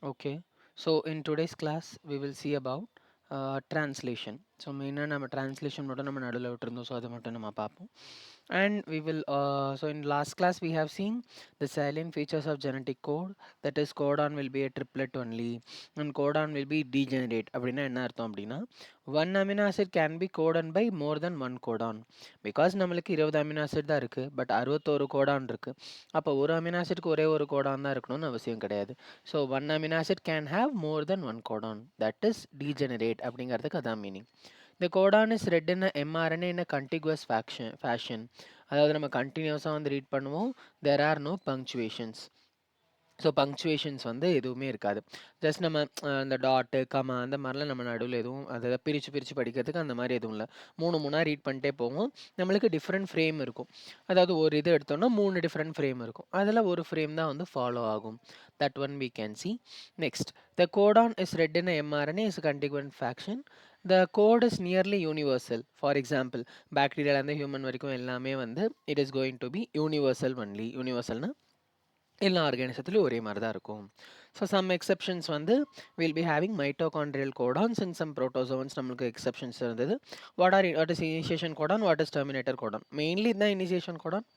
Okay, so in today's class, we will see about translation. So மெயினாக நம்ம translation மட்டும் நம்ம நடுவில் விட்டுருந்தோம் ஸோ அதை மட்டும் நம்ம பார்ப்போம் and we will so in last class we have seen the salient features of genetic code, that is codon will be a triplet only and codon will be degenerate. அப்படின்னா என்ன அர்த்தம் அப்படின்னா one amino acid can be codon by more than one codon because நம்மளுக்கு 20 amino acid தான் இருக்குது but 61 codon இருக்குது. அப்போ ஒரு amino acidக்கு ஒரே ஒரு codon தான் இருக்கணும்னு அவசியம் கிடையாது. So one amino acid can have more than one codon, that is degenerate அப்படிங்கிறதுக்கு அதான் மீனிங். இந்த codon is read in mRNA in contiguous fashion, அதாவது நம்ம கண்டினியூஸாக வந்து ரீட் பண்ணுவோம். There are no punctuations. So punctuations வந்து எதுவுமே இருக்காது. ஜஸ்ட் நம்ம அந்த டாட்டு கமா அந்த மாதிரிலாம் நம்ம நடுவில் எதுவும் அதை பிரித்து படிக்கிறதுக்கு அந்த மாதிரி எதுவும் இல்லை. மூணாக ரீட் பண்ணிட்டே போவோம். நம்மளுக்கு டிஃப்ரெண்ட் ஃப்ரேம் இருக்கும். அதாவது ஒரு இது எடுத்தோம்னா 3 டிஃப்ரெண்ட் ஃப்ரேம் இருக்கும். அதில் ஒரு ஃப்ரேம் தான் வந்து ஃபாலோ ஆகும். That one we can see. Next, the codon is read in a mRNA is a contiguous fraction. The code is nearly universal. For example, பாக்டீரியாலேருந்து ஹியூமன் வரைக்கும் எல்லாமே வந்து it is going to be universal only. யூனிவர்சல்னா எல்லா ஆர்கானிசத்துலையும் ஒரே மாதிரி தான் இருக்கும். So some exceptions வந்து will be having mitochondrial codons and some protozoans நம்மளுக்கு எக்ஸப்ஷன்ஸ் இருந்தது. What is initiation codon, what is terminator codon. Mainly இதுதான் இனிஷியேஷன் கோடான்,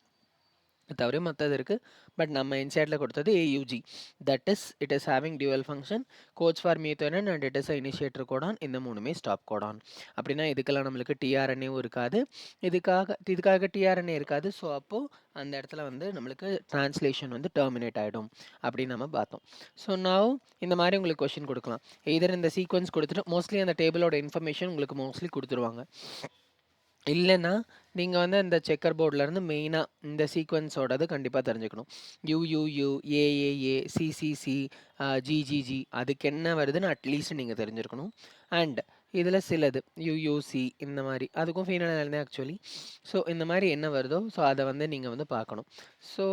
தவிர மற்றது இருக்குது. பட் நம்ம இன்சைட்டில் கொடுத்தது AUG, that is it is having dual function, codes for methionine and it is a initiator codon. இந்த மூணுமே ஸ்டாப் கோடான். அப்படின்னா இதுக்கெல்லாம் நம்மளுக்கு டிஆர்என்ஏவும் இருக்காது, இதுக்காக டிஆர்என்ஏ இருக்காது. ஸோ அப்போது அந்த இடத்துல வந்து நம்மளுக்கு டிரான்ஸ்லேஷன் வந்து டெர்மினேட் ஆகிடும் அப்படின்னு நம்ம பார்த்தோம். ஸோ நான் இந்த மாதிரி உங்களுக்கு கொஷின் கொடுக்கலாம். இதர் இந்த சீக்வன்ஸ் கொடுத்துட்டு மோஸ்ட்லி அந்த டேபிளோட இன்ஃபர்மேஷன் உங்களுக்கு மோஸ்ட்லி கொடுத்துருவாங்க. இல்லைன்னா நீங்கள் வந்து அந்த செக்கர் போர்ட்லேருந்து மெயினாக இந்த சீக்வன்ஸோடது கண்டிப்பாக தெரிஞ்சுக்கணும். யூயூயூ, ஏஏஏ, சிசிசி, ஜிஜிஜி அதுக்கு என்ன வருதுன்னு அட்லீஸ்ட் நீங்கள் தெரிஞ்சிருக்கணும். அண்ட் இதில் சிலது யூயூசி இந்த மாதிரி அதுக்கும் ஃபீனல் இருந்தேன் ஆக்சுவலி. ஸோ இந்த மாதிரி என்ன வருதோ ஸோ அதை வந்து நீங்கள் வந்து பார்க்கணும். ஸோ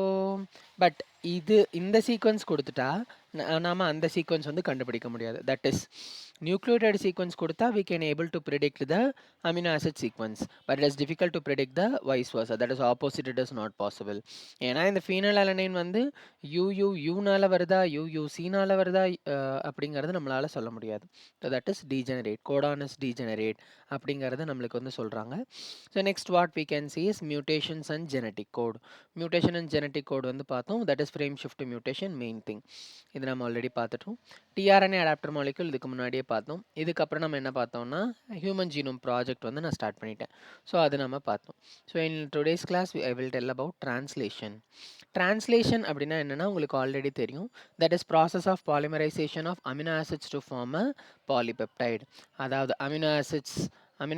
பட் இந்த சீக்வன்ஸ் கொடுத்துட்டா நாம் அந்த சீக்வன்ஸ் வந்து கண்டுபிடிக்க முடியாது. தட் இஸ் நியூக்ளியோடைடு சீக்வன்ஸ் கொடுத்தா we can able to predict the amino acid sequence, but it is difficult to predict the vice versa, that is opposite, it is not possible. ஏன்னா இந்த penal alanine வந்து யூயூயூனால வருதா யூயூசினால வருதா அப்படிங்கிறது நம்மளால் சொல்ல முடியாது. So that is degenerate, codon is degenerate அப்படிங்கிறது நம்மளுக்கு வந்து சொல்கிறாங்க. So next what we can see is mutations and genetic code. Mutation and genetic code வந்து பார்த்தோம், that is frame shift mutation main thing. இது நம்ம ஆல்ரெடி பார்த்துட்டோம். டிஆர்என்ஏ அடாப்டர் மாலிக்யூல் இதுக்கு முன்னாடியே பார்த்தோம். இதுக்கப்புறம் நம்ம என்ன பார்த்தோம்னா ஹியூமன் ஜீனோம் ப்ராஜெக்ட் வந்து நான் ஸ்டார்ட் பண்ணிட்டேன். ஸோ அது நம்ம பார்த்தோம். So in today's class I will tell about translation. Translation அப்படின்னா என்னென்னா உங்களுக்கு ஆல்ரெடி தெரியும், that is process of polymerization of amino acids to form a polypeptide. அதாவது அமினோ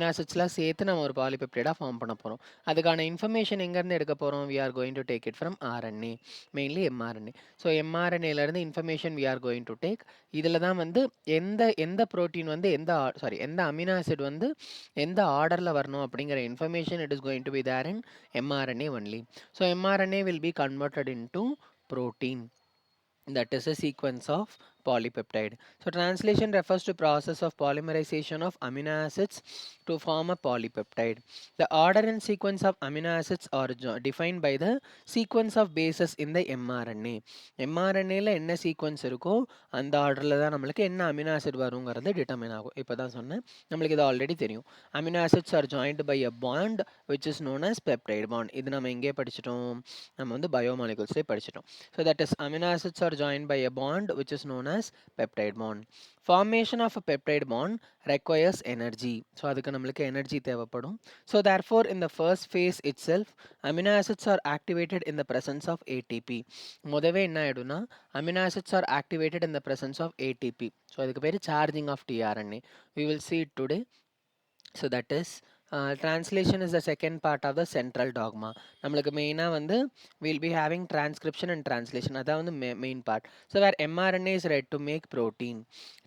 ஆசிட்ஸ்லாம் சேர்த்து நம்ம ஒரு பாலிபெப்டைடாக ஃபார்ம் பண்ண போகிறோம். அதுக்கான இன்ஃபர்மேஷன் எங்கேருந்து எடுக்க போகிறோம், we are going to take it from RNA, mainly mRNA. So எம்ஆர்என்ஏலேருந்து information we are going to take. இதில் தான் வந்து எந்த ப்ரோட்டீன் வந்து எந்த அமினோ ஆசிட் வந்து எந்த ஆர்டரில் வரணும் அப்படிங்கிற information it is going to be there in mRNA only. So mRNA will be converted into protein, that is a sequence of polypeptide. So translation refers to process of polymerization of amino acids to form a polypeptide. The order and sequence of amino acids are defined by the sequence of bases in the mRNA. mRNAல என்ன sequence இருக்கோ அந்த ஆர்டரில் தான் நம்மளுக்கு என்ன amino acid வருங்கிறது determine ஆகும். இப்போ தான் சொன்னேன், நம்மளுக்கு இது ஆல்ரெடி தெரியும். Amino acids are joined by a bond which is known as peptide bond. இது நம்ம எங்கே படிச்சிட்டோம், நம்ம வந்து பயோமாலிகுல்ஸ்லேயே படிச்சிட்டோம். So that is amino acids are joined by a bond which is known as peptide bond. Formation of a peptide bond requires energy. So அதுக்கு நம்மளுக்கு energy தேவைப்படும். So therefore in the first phase itself amino acids are activated in the presence of ATP. முதவே என்ன ஆயிடும்னா amino acids are activated in the presence of ATP. So அதுக்கு பேர் charging of tRNA. We will see it today. So that is translation is the second part of the central dogma. நம்மளுக்கு மெயினாக வந்து we'll be having transcription and translation, அதான் வந்து main part. So where mRNA is read to make protein.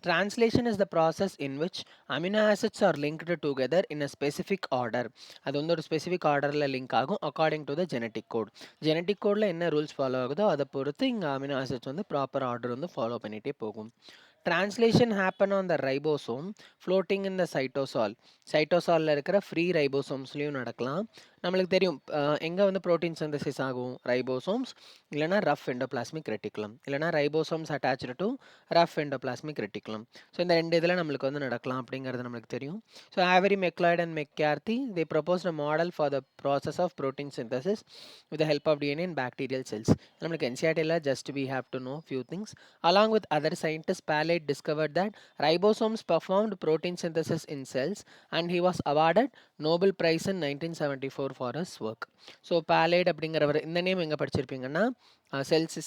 Translation is the process in which amino acids are linked together in a specific order. அது வந்து ஒரு specific ஆர்டரில் link ஆகும் according to the genetic code. Genetic கோடில் என்ன rules follow ஆகுதோ அதை பொறுத்து இங்கே அமினோ ஆசிட்ஸ் வந்து ப்ராப்பர் ஆர்டர் வந்து ஃபாலோ பண்ணிகிட்டே போகும். translation happen on the ribosome floating in the cytosol. சைட்டோசாலில் இருக்கிற ஃப்ரீ ரைபோசோம்ஸ்லையும் நடக்கலாம். நம்மளுக்கு தெரியும் எங்கே வந்து ப்ரோட்டீன் சிந்தசிஸ் ஆகும், ரைபோசோம்ஸ் இல்லைனா ரஃப் எண்டோபிளாஸ்மிக் ரெட்டிகுலம், இல்லைனா ribosomes attach to rough endoplasmic reticulum. So இந்த ரெண்டு இதில் நம்மளுக்கு வந்து நடக்கலாம் அப்படிங்கிறது நம்மளுக்கு தெரியும். So Avery MacLeod and McCarthy they proposed a model for the process of protein synthesis with the help of DNA in bacterial cells. நம்மளுக்கு NCERT just we have to know few things. Along with other scientists, Palade discovered that ribosomes performed protein synthesis in cells and he was awarded Nobel Prize in 1974 for his work. So Palade அப்படிங்கிறவர் இந்த name எங்கே படிச்சிருப்பீங்கன்னா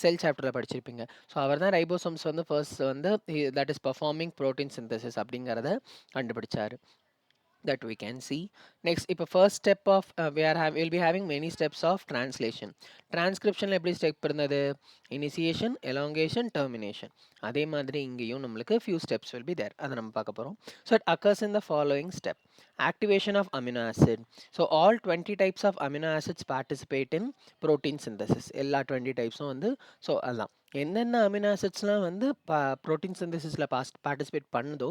செல் சாப்டரில் படிச்சிருப்பீங்க. So அவர் தான் ribosomes வந்து first வந்து that is performing protein synthesis அப்படிங்கிறத கண்டுபிடிச்சார். That we can see. Next, if a first step of we'll be having many steps of translation. Transcription எப்படி ஸ்டெப் இருந்தது, initiation, elongation, termination. அதே மாதிரி இங்கேயும் நம்மளுக்கு few steps will be there. அதை நம்ம பார்க்க போகிறோம். So it occurs in the following step. Activation of amino acid. So all 20 types of amino acids participate in protein synthesis. எல்லா 20 typesம் வந்து ஸோ அதான் என்னென்ன அமினோ ஆசிட்ஸ்லாம் வந்து ப்ரோட்டீன் சிந்தசிஸில் பார்ட்டிசிபேட் பண்ணுதோ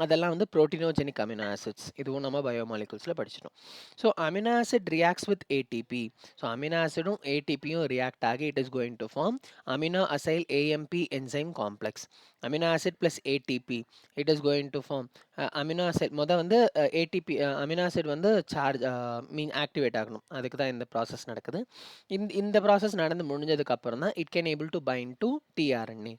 அதெல்லாம் வந்து ப்ரோட்டீனோஜெனிக் அமினோ ஆசிட்ஸ். இதுவும் நம்ம பயோமாலிகுல்ஸில் படிச்சிட்டோம். So amino acid reacts with ATP. So amino ஆசிடும் ஏடிபியும் ரியாக்ட் ஆகி it is going to form amino acyl AMP enzyme complex. Amino acid plus ATP it is going to form amino acid. வந்து ATP amino acid வந்து charge activate ஆகணும், அதுக்கு தான் இந்த process நடக்குது. இந்த ப்ராசஸ் நடந்து முடிஞ்சதுக்கு அப்புறம் தான் it can able to bind to tRNA.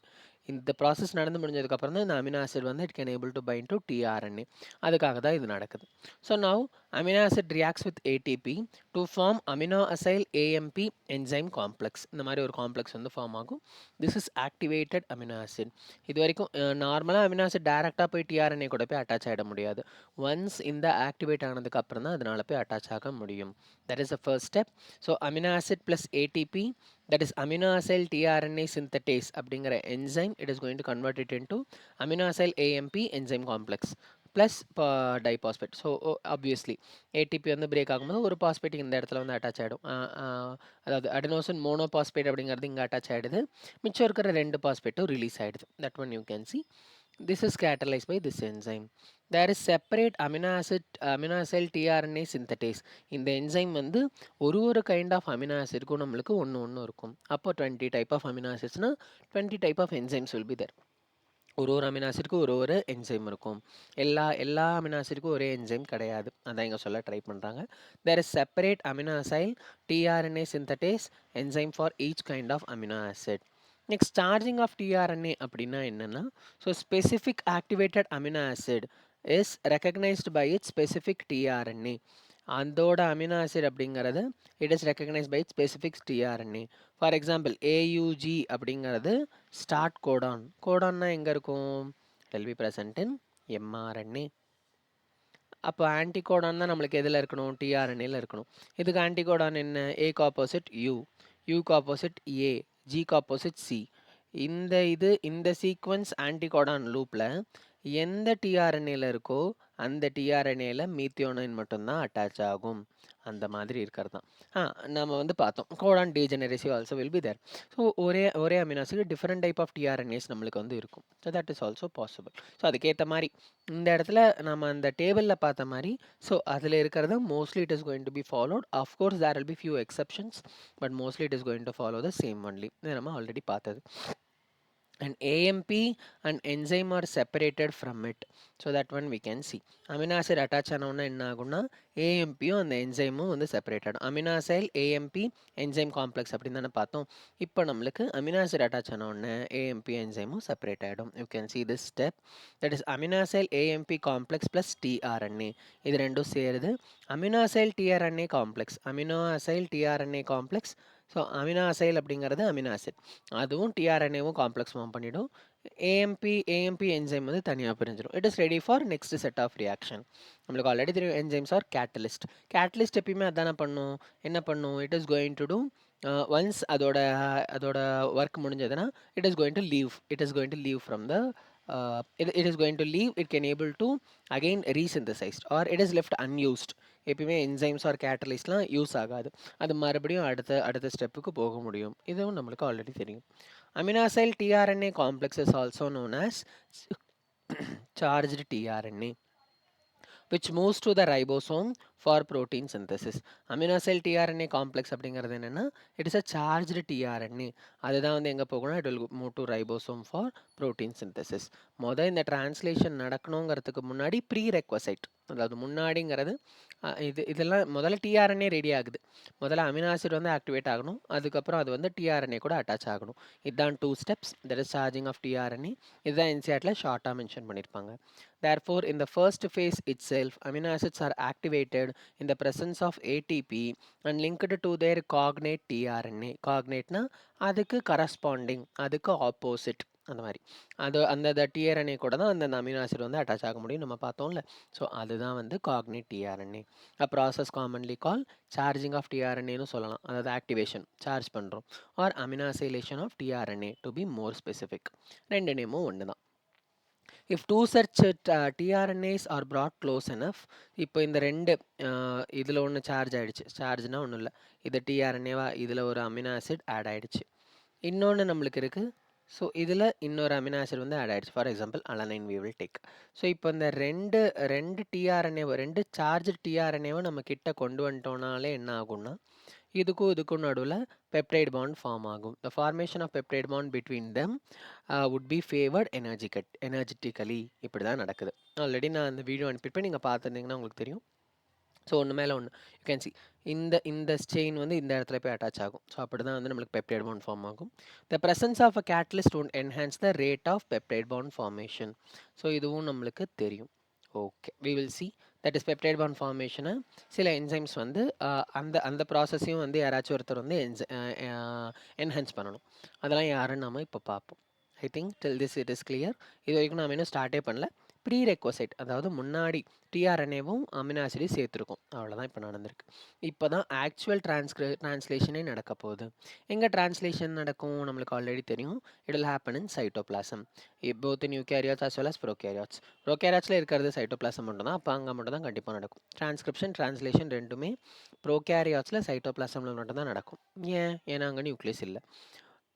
இந்த ப்ராசஸ் நடந்து முடிஞ்சதுக்கப்புறம் தான் இந்த அமினோ ஆசிட் வந்து it can able to bind to tRNA. அதுக்காக தான் இது நடக்குது. So now amino acid reacts with ATP to form amino acyl AMP enzyme complex. இந்த மாதிரி ஒரு காம்ப்ளெக்ஸ் வந்து ஃபார்ம் ஆகும். This is activated amino acid. இது வரைக்கும் நார்மலாக அமினோ ஆசிட் டேரெக்டாக போய் டிஆர்என்ஏ கூட போய் அட்டாச் ஆகிட முடியாது. ஒன்ஸ் இந்த ஆக்டிவேட் ஆனதுக்கு அப்புறம் தான் அதனால போய் அட்டாச் ஆக முடியும். That is the first step. So amino acid plus ATP, that is amino acyl tRNA synthetase அப்படிங்கிற enzyme, it is going to convert it into amino acyl AMP enzyme complex plus diphosphate. So obviously ATP வந்து break ஆகும்போது ஒரு phosphate இந்த இடத்துல வந்து attach ஆகிடும். அதாவது அடெனோசின் monophosphate அப்படிங்கிறது இங்கே அட்டாச் ஆகிடுது. மிச்சம் இருக்கிற ரெண்டு பாஸ்பேட்டும் ரிலீஸ் ஆகிடுது. That one you can see. This is catalyzed by this enzyme. There is separate amino acyl tRNA synthetase. இந்த என்சைம் வந்து ஒரு கைண்ட் ஆஃப் அமினோ ஆசிட்க்கும் நம்மளுக்கு ஒன்று இருக்கும். அப்போ 20 டைப் ஆஃப் அமினோ ஆசிட்ஸ்னா 20 type of enzymes will be there. ஒரு amino ஆசிட்க்கு ஒரு என்சைம் இருக்கும். எல்லா அமினோ ஆசிட்க்கும் ஒரே என்சைம் கிடையாது. அதான் இங்கே சொல்ல ட்ரை பண்ணுறாங்க. There is separate amino acyl tRNA synthetase enzyme for each kind of amino acid. Next charging of tRNA அப்படின்னா என்னென்னா, so specific activated amino acid is recognised by it specific tRNA. அதோட amino acid அப்படிங்கிறது it is recognised by it specific tRNA. For example AUG அப்படிங்கிறது start codon. கோடான்னா எங்கே இருக்கும், it will be present in mRNA. அப்போ anticodon தான் நம்மளுக்கு எதில் இருக்கணும், டிஆர்என்ஏல இருக்கணும். இதுக்கு ஆன்டிகோடான் என்ன, ஏக்கு ஆப்போசிட் யூ, யூக்கு ஆப்போசிட் ஏ, ஜிக்கு ஆப்போசிட் சி. இந்த சீக்வன்ஸ் ஆன்டிகோடான் லூப்பில் எந்த டிஆர்என்ஏல இருக்கோ அந்த டிஆர்என்ஏல மீத்தியோனைன் மட்டும்தான் அட்டாச் ஆகும். அந்த மாதிரி இருக்கிறது தான் நம்ம வந்து பார்த்தோம். Codon degeneracy also will be there. So ஒரே amino acid different type of tRNAs நம்மளுக்கு வந்து இருக்கும். So that is also possible. So அதுக்கேற்ற மாதிரி இந்த இடத்துல நம்ம அந்த டேபிளில் பார்த்த மாதிரி ஸோ அதில் இருக்கிறது mostly it is going to be followed. Of course there will be few exceptions, but mostly it is going to follow the same only. இதை நம்ம ஆல்ரெடி பார்த்தது. And AMP and enzyme are separated from it. So that one we can see. Amino acid attach ஆனோன்னா என்ன ஆகும்னா ஏஎம்பியும் அந்த என்சைமும் வந்து separated. Amino acyl AMP enzyme complex அப்படின்னு தானே பார்த்தோம். இப்போ நம்மளுக்கு அமினோ ஆசிட் அட்டாச் ஆனோடனே ஏஎம்பி என்சைமும் செப்பரேட் ஆகிடும். You can see this step. That is amino acyl AMP complex plus tRNA. இது ரெண்டும் சேருது amino acyl tRNA complex. Amino acyl tRNA complex. So amino acyl அப்படிங்கிறது அமினோ ஆசிட், அதுவும் டிஆர்என்ஏவும் complex form பண்ணிவிடும். ஏஎம்பி என்சைம் வந்து தனியாக பிரிஞ்சிடும். It is ready for next set of reaction. நம்மளுக்கு ஆல்ரெடி தெரியும் என்சைம்ஸ் ஆர் கேட்டலிஸ்ட். கேட்டலிஸ்ட் எப்பயுமே அதானே பண்ணும், என்ன பண்ணும், it is going to do once அதோட ஒர்க் முடிஞ்சதுன்னா it is going to leave from the it is going to leave. It can able to again resynthesized or it is left unused. எப்பயுமே enzymes R கேட்டலிஸ்ட்லாம் use ஆகாது, அது மறுபடியும் அடுத்த ஸ்டெப்புக்கு போக முடியும். இதுவும் நம்மளுக்கு ஆல்ரெடி தெரியும். Amino acyl tRNA complex is also known as charged tRNA, which moves to the ribosome for protein synthesis. Amino acyl tRNA complex அப்படிங்கிறது என்னன்னா, it is a charged tRNA. அதுதான் வந்து எங்க போகும்னா, it will move to ribosome for protein synthesis. இந்த translation நடக்கணுங்கிறதுக்கு முன்னாடி ப்ரீரெக்வசைட், அதாவது முன்னாடிங்கிறது இதெல்லாம் முதல்ல டிஆர்என்ஏ ரெடி ஆகுது. முதல்ல அமினோ ஆசிட் வந்து ஆக்டிவேட் ஆகணும், அதுக்கப்புறம் அது வந்து டிஆர்என்ஏ கூட அட்டாச் ஆகணும். இதுதான் 2 steps, that is charging of tRNA. இதுதான் என்சிஆர்டில் ஷார்ட்டாக மென்ஷன் பண்ணியிருப்பாங்க. Therefore, in the first phase itself, amino acids are activated in the presence of ATP and linked to their cognate tRNA. Cognate na அதுக்கு corresponding, அதுக்கு opposite, அந்த மாதிரி அந்த tRNA கூட தான் அந்த அமினோ ஆசிட் வந்து அட்டாச் ஆக முடியும், நம்ம பார்த்தோம்ல. ஸோ அதுதான் வந்து cognate tRNA. Process commonly call charging of டிஆர்என்ஏன்னு சொல்லலாம், அதாவது ஆக்டிவேஷன், சார்ஜ் பண்ணுறோம், or aminoacylation of tRNA to be more specific. ரெண்டு நேமும் ஒன்று தான். If two such tRNAs are brought close enough, இப்போ இந்த ரெண்டு இதில் ஒன்று சார்ஜ் ஆகிடுச்சு, சார்ஜ்னா ஒன்றும் இல்லை, இது டிஆர்என்ஏவா, இதில் ஒரு அமினோ ஆசிட் ஆட் ஆகிடுச்சு, இன்னொன்று நம்மளுக்கு இருக்குது. ஸோ இதில் இன்னொரு அமினோ ஆசிட் வந்து ஆட் ஆகிடுச்சு, for example alanine we will take. So இப்போ இந்த ரெண்டு டிஆர்என்ஏவை, ரெண்டு சார்ஜ் டிஆர்என்ஏவை நம்ம கிட்ட கொண்டு வந்துட்டோம்னாலே என்ன ஆகும்னா, இதுக்கும் நடுவில் பெப்டைட் பாண்ட் ஃபார்ம் ஆகும். The formation of peptide bond between them would be favored energetically. இப்படி தான் நடக்குது. ஆல்ரெடி நான் அந்த வீடியோ அனுப்பியிருப்பேன், நீங்கள் பார்த்துருந்தீங்கன்னா உங்களுக்கு தெரியும். ஸோ ஒன்று மேலே ஒன்று யூ கேன் சி, இந்த செயின் வந்து இந்த இடத்துல போய் அட்டாச் ஆகும். ஸோ அப்படி தான் வந்து நம்மளுக்கு பெப்டைட் பாண்ட் ஃபார்ம் ஆகும். The presence of a catalyst would enhance the rate of peptide bond formation. So இதுவும் நம்மளுக்கு தெரியும். Okay, we will see that is peptide bond formation. சில என்சைம்ஸ் வந்து அந்த ப்ராசஸையும் வந்து யாராச்சும் ஒருத்தர் வந்து என்ஹான்ஸ் பண்ணணும். அதெல்லாம் யாருன்னு நம்ம இப்போ பார்ப்போம். I think till this it is clear. இது வரைக்கும் நம்ம இன்னும் ஸ்டார்ட்டே பண்ணல. ப்ரீரெக்வசைட், அதாவது முன்னாடி டிஆர்என்ஏவும் அமினோ ஆசிடையும் சேர்த்துருக்கோம், அவ்வளோதான் இப்போ நடந்திருக்கு. இப்போ தான் ஆக்சுவல் டிரான்ஸ்லேஷனே நடக்க போகுது. எங்கே டிரான்ஸ்லேஷன் நடக்கும் நம்மளுக்கு ஆல்ரெடி தெரியும். It will happen in cytoplasm, both in eukaryotes as well as prokaryotes. ப்ரோகேரியாட்ஸில் இருக்கிறது சைட்டோபிளாசம் மட்டும் தான், அப்போ அங்கே மட்டும் தான் கண்டிப்பாக நடக்கும். டிரான்ஸ்கிரிப்ஷன், டிரான்ஸ்லேஷன் ரெண்டுமே ப்ரோகேரியாட்ஸில் சைட்டோபிளாசமில் மட்டும் தான் நடக்கும். ஏன்னா அங்கே நியூக்ளியஸ் இல்லை.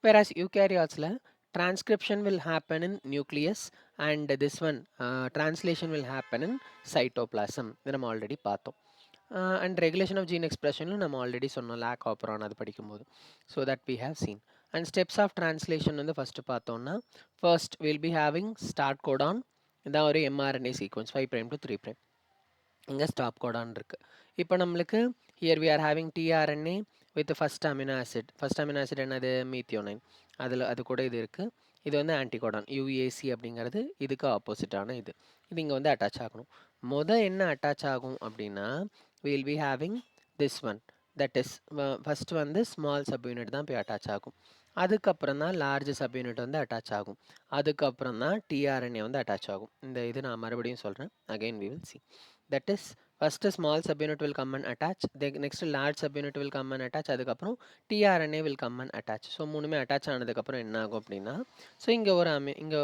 Whereas eukaryotes transcription will happen in nucleus and this one translation will happen in cytoplasm. இதை நம்ம ஆல்ரெடி பார்த்தோம். அண்ட் ரெகுலேஷன் ஆஃப் ஜீன் எக்ஸ்பிரஷனில் நம்ம ஆல்ரெடி சொன்னோம், லேக் ஆப்பரான் அது படிக்கும்போது. So that we have seen. And steps of translation வந்து first பார்த்தோம்னா, first will be having start codon. இதான் ஒரு எம்ஆர்என்ஏ சீக்வன்ஸ் 5' to 3'. இங்கே ஸ்டாப் கோடான் இருக்குது. இப்போ நம்மளுக்கு here we are having tRNA with first amino acid. First amino acid என்னது, methionine. அது கூட இது இருக்குது. இது வந்து ஆன்டிகோடான் யூஏசி அப்படிங்கிறது இதுக்கு ஆப்போசிட்டான இது இங்கே வந்து அட்டாச் ஆகணும். என்ன அட்டாச் ஆகும் அப்படின்னா, will be having this one, that is first வந்து ஸ்மால் சப்யூனிட் தான் போய் அட்டாச் ஆகும். அதுக்கப்புறம் தான் லார்ஜ் சப்யூனிட் வந்து அட்டாச் ஆகும். அதுக்கப்புறம் தான் டிஆர்என்ஏ வந்து அட்டாச் ஆகும். இது நான் மறுபடியும் சொல்கிறேன், again we will see. That is, first small subunit will come and attach, then next large subunit will come and attach, அதுக்கப்புறம் tRNA will come and attach. So மூணுமே அட்டாச் ஆனதுக்கப்புறம் என்ன ஆகும் அப்படின்னா, ஸோ இங்கே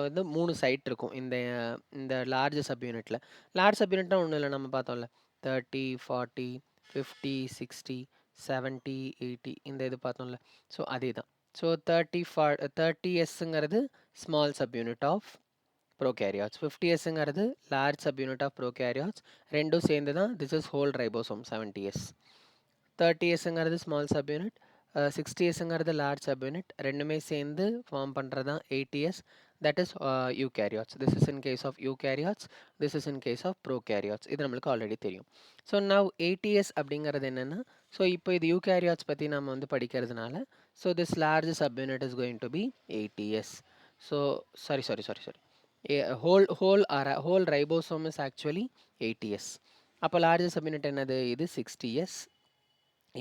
வந்து 3 சைட் இருக்கும் இந்த லார்ஜ் சப்யூனிட்டில். லார்ஜ் சப்யூனிட்னா ஒன்றும் இல்லை, நம்ம பார்த்தோம்ல 30, 40, 50, 60, 70, 80 இந்த இது பார்த்தோம்ல. ஸோ அதே தான். So 30S small subunit of prokaryotes, 50S large subunit of prokaryotes, ரெண்டும் சேர்ந்து தான் this is whole ribosome 70S. 30S small subunit, 60S large subunit, ரெண்டுமே சேர்ந்து ஃபார்ம் பண்ணுறது தான் 80S, that is eukaryotes. This is in case of eukaryotes, this is in case of prokaryotes. இது நம்மளுக்கு already தெரியும். ஸோ now 80S அப்படிங்கிறது என்னென்னா, so இப்போ இது eukaryotes பற்றி நம்ம வந்து படிக்கிறதுனால, so this large subunit is going to be 80S. So sorry. Whole ribosome is actually 80S. அப்போ largest subunit என்னது, இது 60S,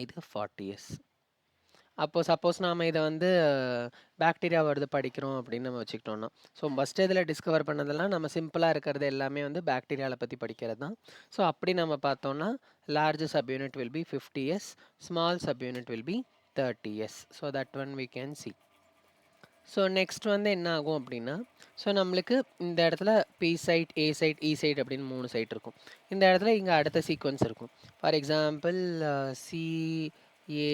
இது 40S. அப்போ சப்போஸ் நாம் இதை வந்து பாக்டீரியா வருது படிக்கிறோம் அப்படின்னு நம்ம வச்சுக்கிட்டோம்னா, ஸோ ஃபஸ்ட்டு இதில் டிஸ்கவர் பண்ணதெல்லாம் நம்ம சிம்பிளாக இருக்கிறது எல்லாமே வந்து பாக்டீரியாவை பற்றி படிக்கிறது தான். ஸோ அப்படி நம்ம பார்த்தோம்னா large subunit will B 50S, small subunit will B 30S. So that one we can see. So next வந்து என்ன ஆகும் அப்படின்னா, ஸோ நம்மளுக்கு இந்த இடத்துல பி சைட், ஏ சைட், இ சைட் அப்படின்னு 3 சைட் இருக்கும். இந்த இடத்துல இங்கே அடுத்த சீக்வன்ஸ் இருக்கும். ஃபார் எக்ஸாம்பிள் சிஏயு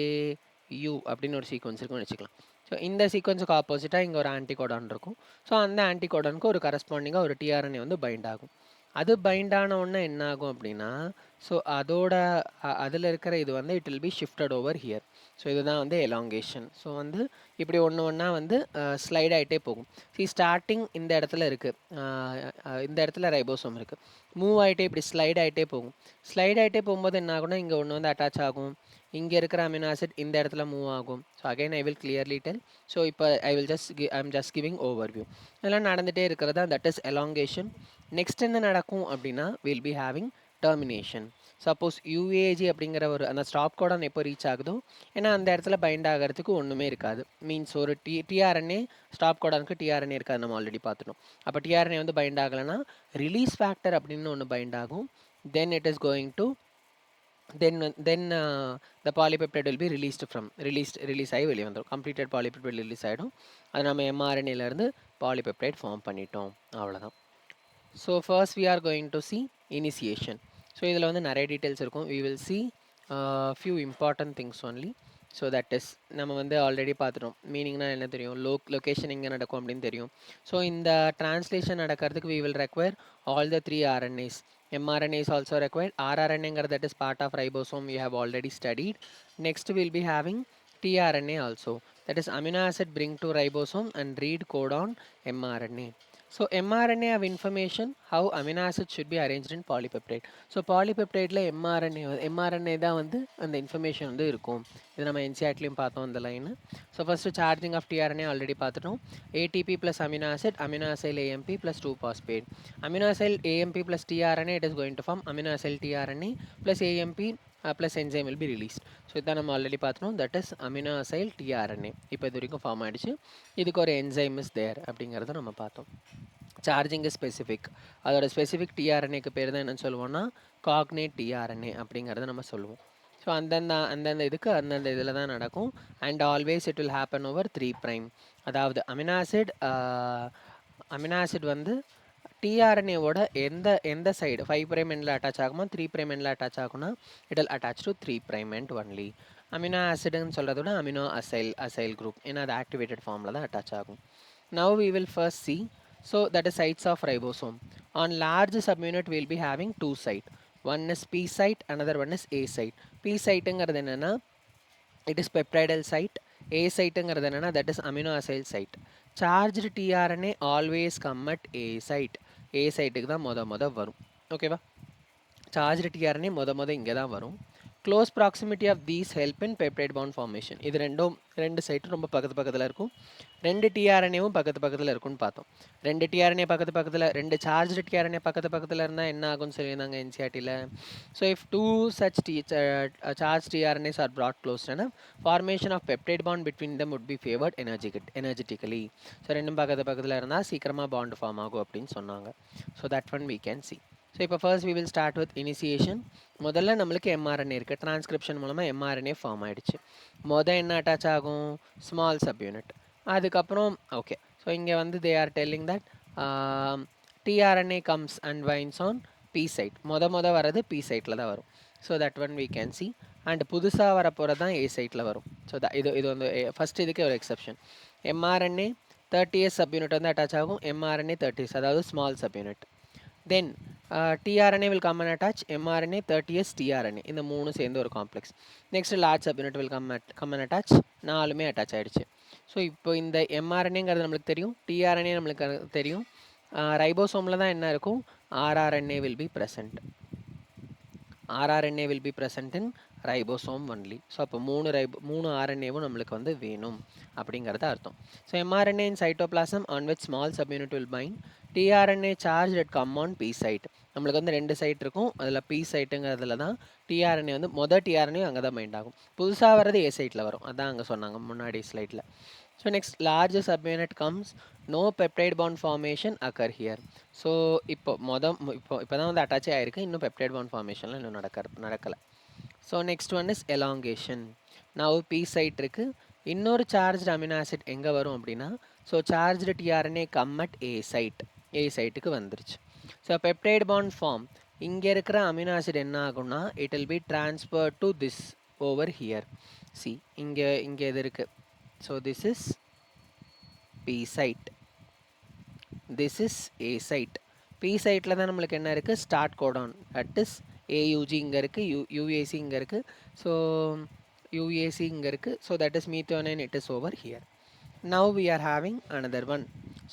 அப்படின்னு ஒரு சீக்வன்ஸ் இருக்குன்னு வச்சுக்கலாம். ஸோ இந்த சீக்வன்ஸுக்கு ஆப்போசிட்டாக இங்கே ஒரு ஆன்டிகோடான் இருக்கும். ஸோ அந்த ஆன்டிகோடானுக்கு ஒரு கரஸ்பாண்டிங்காக ஒரு டிஆர்என்ஏ வந்து பைண்ட் ஆகும். அது பைண்ட் ஆன உடனே என்ன ஆகும் அப்படின்னா, ஸோ அதோட அதில் இருக்கிற இது வந்து it will B shifted over here. So இதுதான் வந்து எலாங்கேஷன். ஸோ வந்து இப்படி ஒன்று ஒன்றா வந்து ஸ்லைட் ஆகிட்டே போகும். ஸ்டார்டிங் இந்த இடத்துல இருக்குது, இந்த இடத்துல ரைபோசோம் இருக்குது, மூவ் ஆகிட்டே இப்படி ஸ்லைட் ஆகிட்டே போகும். ஸ்லைட் ஆகிட்டே போகும்போது என்ன ஆகும்னா இங்கே ஒன்று வந்து அட்டாச் ஆகும், இங்கே இருக்கிற அமினோ ஆசிட் இந்த இடத்துல மூவ் ஆகும். So again I will clearly tell. So இப்போ I am just giving overview. இதெல்லாம் நடந்துகிட்டே இருக்கிறதா தட் இஸ் எலாங்கேஷன். நெக்ஸ்ட் என்ன நடக்கும் அப்படின்னா will be having termination. Suppose யூஏஜி அப்படிங்கிற ஒரு அந்த ஸ்டாப் கோடான் எப்போ ரீச் ஆகுதோ, ஏன்னா அந்த இடத்துல பைண்ட் ஆகிறதுக்கு ஒன்றுமே இருக்காது. மீன்ஸ் ஒரு டிஆர்என்ஏ ஸ்டாப் கோடானுக்கு டிஆர்என்ஏ இருக்காது, நம்ம ஆல்ரெடி பார்த்துட்டோம். அப்போ டிஆர்என்ஏ வந்து பைண்ட் ஆகலைன்னா ரிலீஸ் ஃபேக்டர் அப்படின்னு ஒன்று பைண்ட் ஆகும். Then it is going to then the polypeptide will be release ஆகி வெளியே வந்துடும். கம்ப்ளீட்டட் பாலிபெப்டைட் ரிலீஸ் ஆகிடும். அது நம்ம எம்ஆர்என்ஏலேருந்து பாலிபெப்டைட் ஃபார்ம் பண்ணிட்டோம், அவ்வளோதான். So first we are going to see initiation. So இதில் வந்து நிறைய டீட்டெயில்ஸ் இருக்கும். we will see few important things only. So that is நம்ம வந்து ஆல்ரெடி பார்த்துட்டோம். மீனிங்னா என்ன தெரியும், லொக்கேஷன் எங்கே நடக்கும் அப்படின்னு தெரியும். ஸோ இந்த டிரான்ஸ்லேஷன் நடக்கிறதுக்கு we will require all the 3 RNAs. mRNA is also required. rRNA that is part of ribosome, we have already studied. Next we will be having tRNA also, that is amino acid bring to ribosome and read codon mRNA. So mRNA have information how amino acid should be arranged in polypeptide. So polypeptide la mRNA தான் வந்து அந்த information வந்து இருக்கும். இது நம்ம என்சிஆர்டிலையும் பார்த்தோம் இந்த line. So first charging of tRNA already பார்த்துட்டோம். ATP plus amino acid AMP plus 2-phosphate. Amino acid AMP plus tRNA, it is going to form amino acid tRNA plus AMP plus enzyme will be released. So இதான் நம்ம already பார்த்துட்டோம், that is amino acyl tRNA. இப்போ இது வரைக்கும் form ஆகிடுச்சு. இதுக்கு ஒரு enzyme is there அப்படிங்கிறத நம்ம பார்த்தோம். Charging is specific. அதோட ஸ்பெசிஃபிக் டிஆர்என்ஏக்கு பேர் தான் என்னென்னு சொல்லுவோம்னா காக்னேட் டிஆர்என்ஏ அப்படிங்கிறத நம்ம சொல்லுவோம். ஸோ அந்தந்த இதுக்கு அந்தந்த இதில் தான் நடக்கும். And always it will happen over 3'. அதாவது அமினோ ஆசிட் வந்து டிஆர்என்ஏவோட எந்த சைடு 5' எண்டில் அட்டாச் ஆகுமா 3' எண்டில் அட்டாச் ஆகும்னா it will attach to 3' end only. Amino ஆசிட்னு சொல்கிறத விட அமினோ அசைல் குரூப், ஏன்னா அது ஆக்டிவேட்டட் ஃபார்மில் தான் அட்டாச் ஆகும். Now we will first see. So that is sites of ribosome. On large subunit we will be having 2 sites. One is P site, another one is A site. P site ங்கிறது என்னன்னா it is peptidal site. A site ங்கிறது என்னன்னா that is amino acyl site. Charged tRNA always come at A site. A siteக்கு தான் மொத வரும். ஓகேவா? Charged tRNA மொத இங்கே தான் வரும். Close proximity of these help in peptide bond formation. இது ரெண்டு சைட்டும் ரொம்ப பக்கத்தில் இருக்கும். 2 டிஆர்என்ஏவும் பக்கத்தில் இருக்குன்னு பார்த்தோம். 2 டிஆர்என்ஏ பக்கத்தில் 2 சார்ஜ்டு டிஆர்என்ஏ பக்கத்தில் இருந்தால் என்ன ஆகும்னு சொல்லியிருந்தாங்க என்சிஆர்டியில். So if 2 such charged TRNAs are brought closer, formation of peptide bond between them would be favored energetically. So ரெண்டும் பக்கத்தில் இருந்தால் சீக்கிரமாக பாண்ட் ஃபார்ம் ஆகும் அப்படின்னு சொன்னாங்க. So that one we can see. So இப்போ first we will start with initiation. முதல்ல நம்மளுக்கு எம்ஆர்என்ஏ இருக்குது. டிரான்ஸ்கிரிப்ஷன் மூலமாக எம்ஆர்என்ஏ ஃபார்ம் ஆகிடுச்சு. என்ன அட்டாச் ஆகும், ஸ்மால் சப் யூனிட். அதுக்கப்புறம் ஓகே. ஸோ இங்கே வந்து they are telling that tRNA comes and binds on P site. மொத வர்றது பி சைட்டில் தான் வரும். So that one we can see. And புதுசாக வரப்போகிறது தான் ஏ சைட்டில் வரும். ஸோ இது வந்து ஃபஸ்ட் இதுக்கு ஒரு exception. MRNA 30s sub unit வந்து அட்டாச் ஆகும். எம்ஆர்என்ஏ 30s அதாவது small sub unit. Then tRNA will come and attach mRNA 30s tRNA. இந்த மூணு சேர்ந்து ஒரு complex. Next large subunit will come and attach. நாலுமே அட்டாச் ஆகிடுச்சு. ஸோ இப்போ இந்த mRNAங்கிறது நம்மளுக்கு தெரியும், tRNA நம்மளுக்கு தெரியும். ரைபோசோமில் தான் என்ன இருக்கும், rRNA will be present. rRNA will be present in ribosome only. So அப்போ மூணு ஆர்என்ஏவும் நம்மளுக்கு வந்து வேணும் அப்படிங்கிறது அர்த்தம். So mRNA in cytoplasm on which small subunit will bind. TRNA charge at come on P site. நம்மளுக்கு வந்து 2 சைட் இருக்கும், அதில் பி சைட்டுங்கிறதுல தான் டிஆர்என்ஏ வந்து டிஆர்என்ஏ அங்கே தான் பைண்ட் ஆகும். புதுசாக வர்றது ஏ சைட்டில் வரும், அதான் அங்கே சொன்னாங்க முன்னாடி ஸ்லைட்டில். So next large subunit comes, no peptide bond formation occur here. So இப்போ தான் வந்து அட்டாச்சே ஆகிருக்கு, இன்னும் பெப்டைட் பாண்ட் ஃபார்மேஷன்லாம் இன்னும் நடக்கலை. So next one is elongation. நான் பி சைட் இருக்குது. இன்னொரு சார்ஜ்டு அமினோ ஆசிட் எங்கே வரும் அப்படின்னா, so charged tRNA come at A சைட்டுக்கு வந்துருச்சு. So peptide bond form. இங்கே இருக்கிற அமினோ ஆசிட் என்ன ஆகும்னா it will be transfer to this over here. See இங்கே இது இருக்குது, so this is P site, this is A site. P சைட்டில் தான் நம்மளுக்கு என்ன இருக்குது, start codon, that is AUG இங்கே இருக்குது, யூஏசி இங்கே இருக்குது. ஸோ யூஏசி இங்கே இருக்குது. So that is methionine, it is over here. Now we are having another one.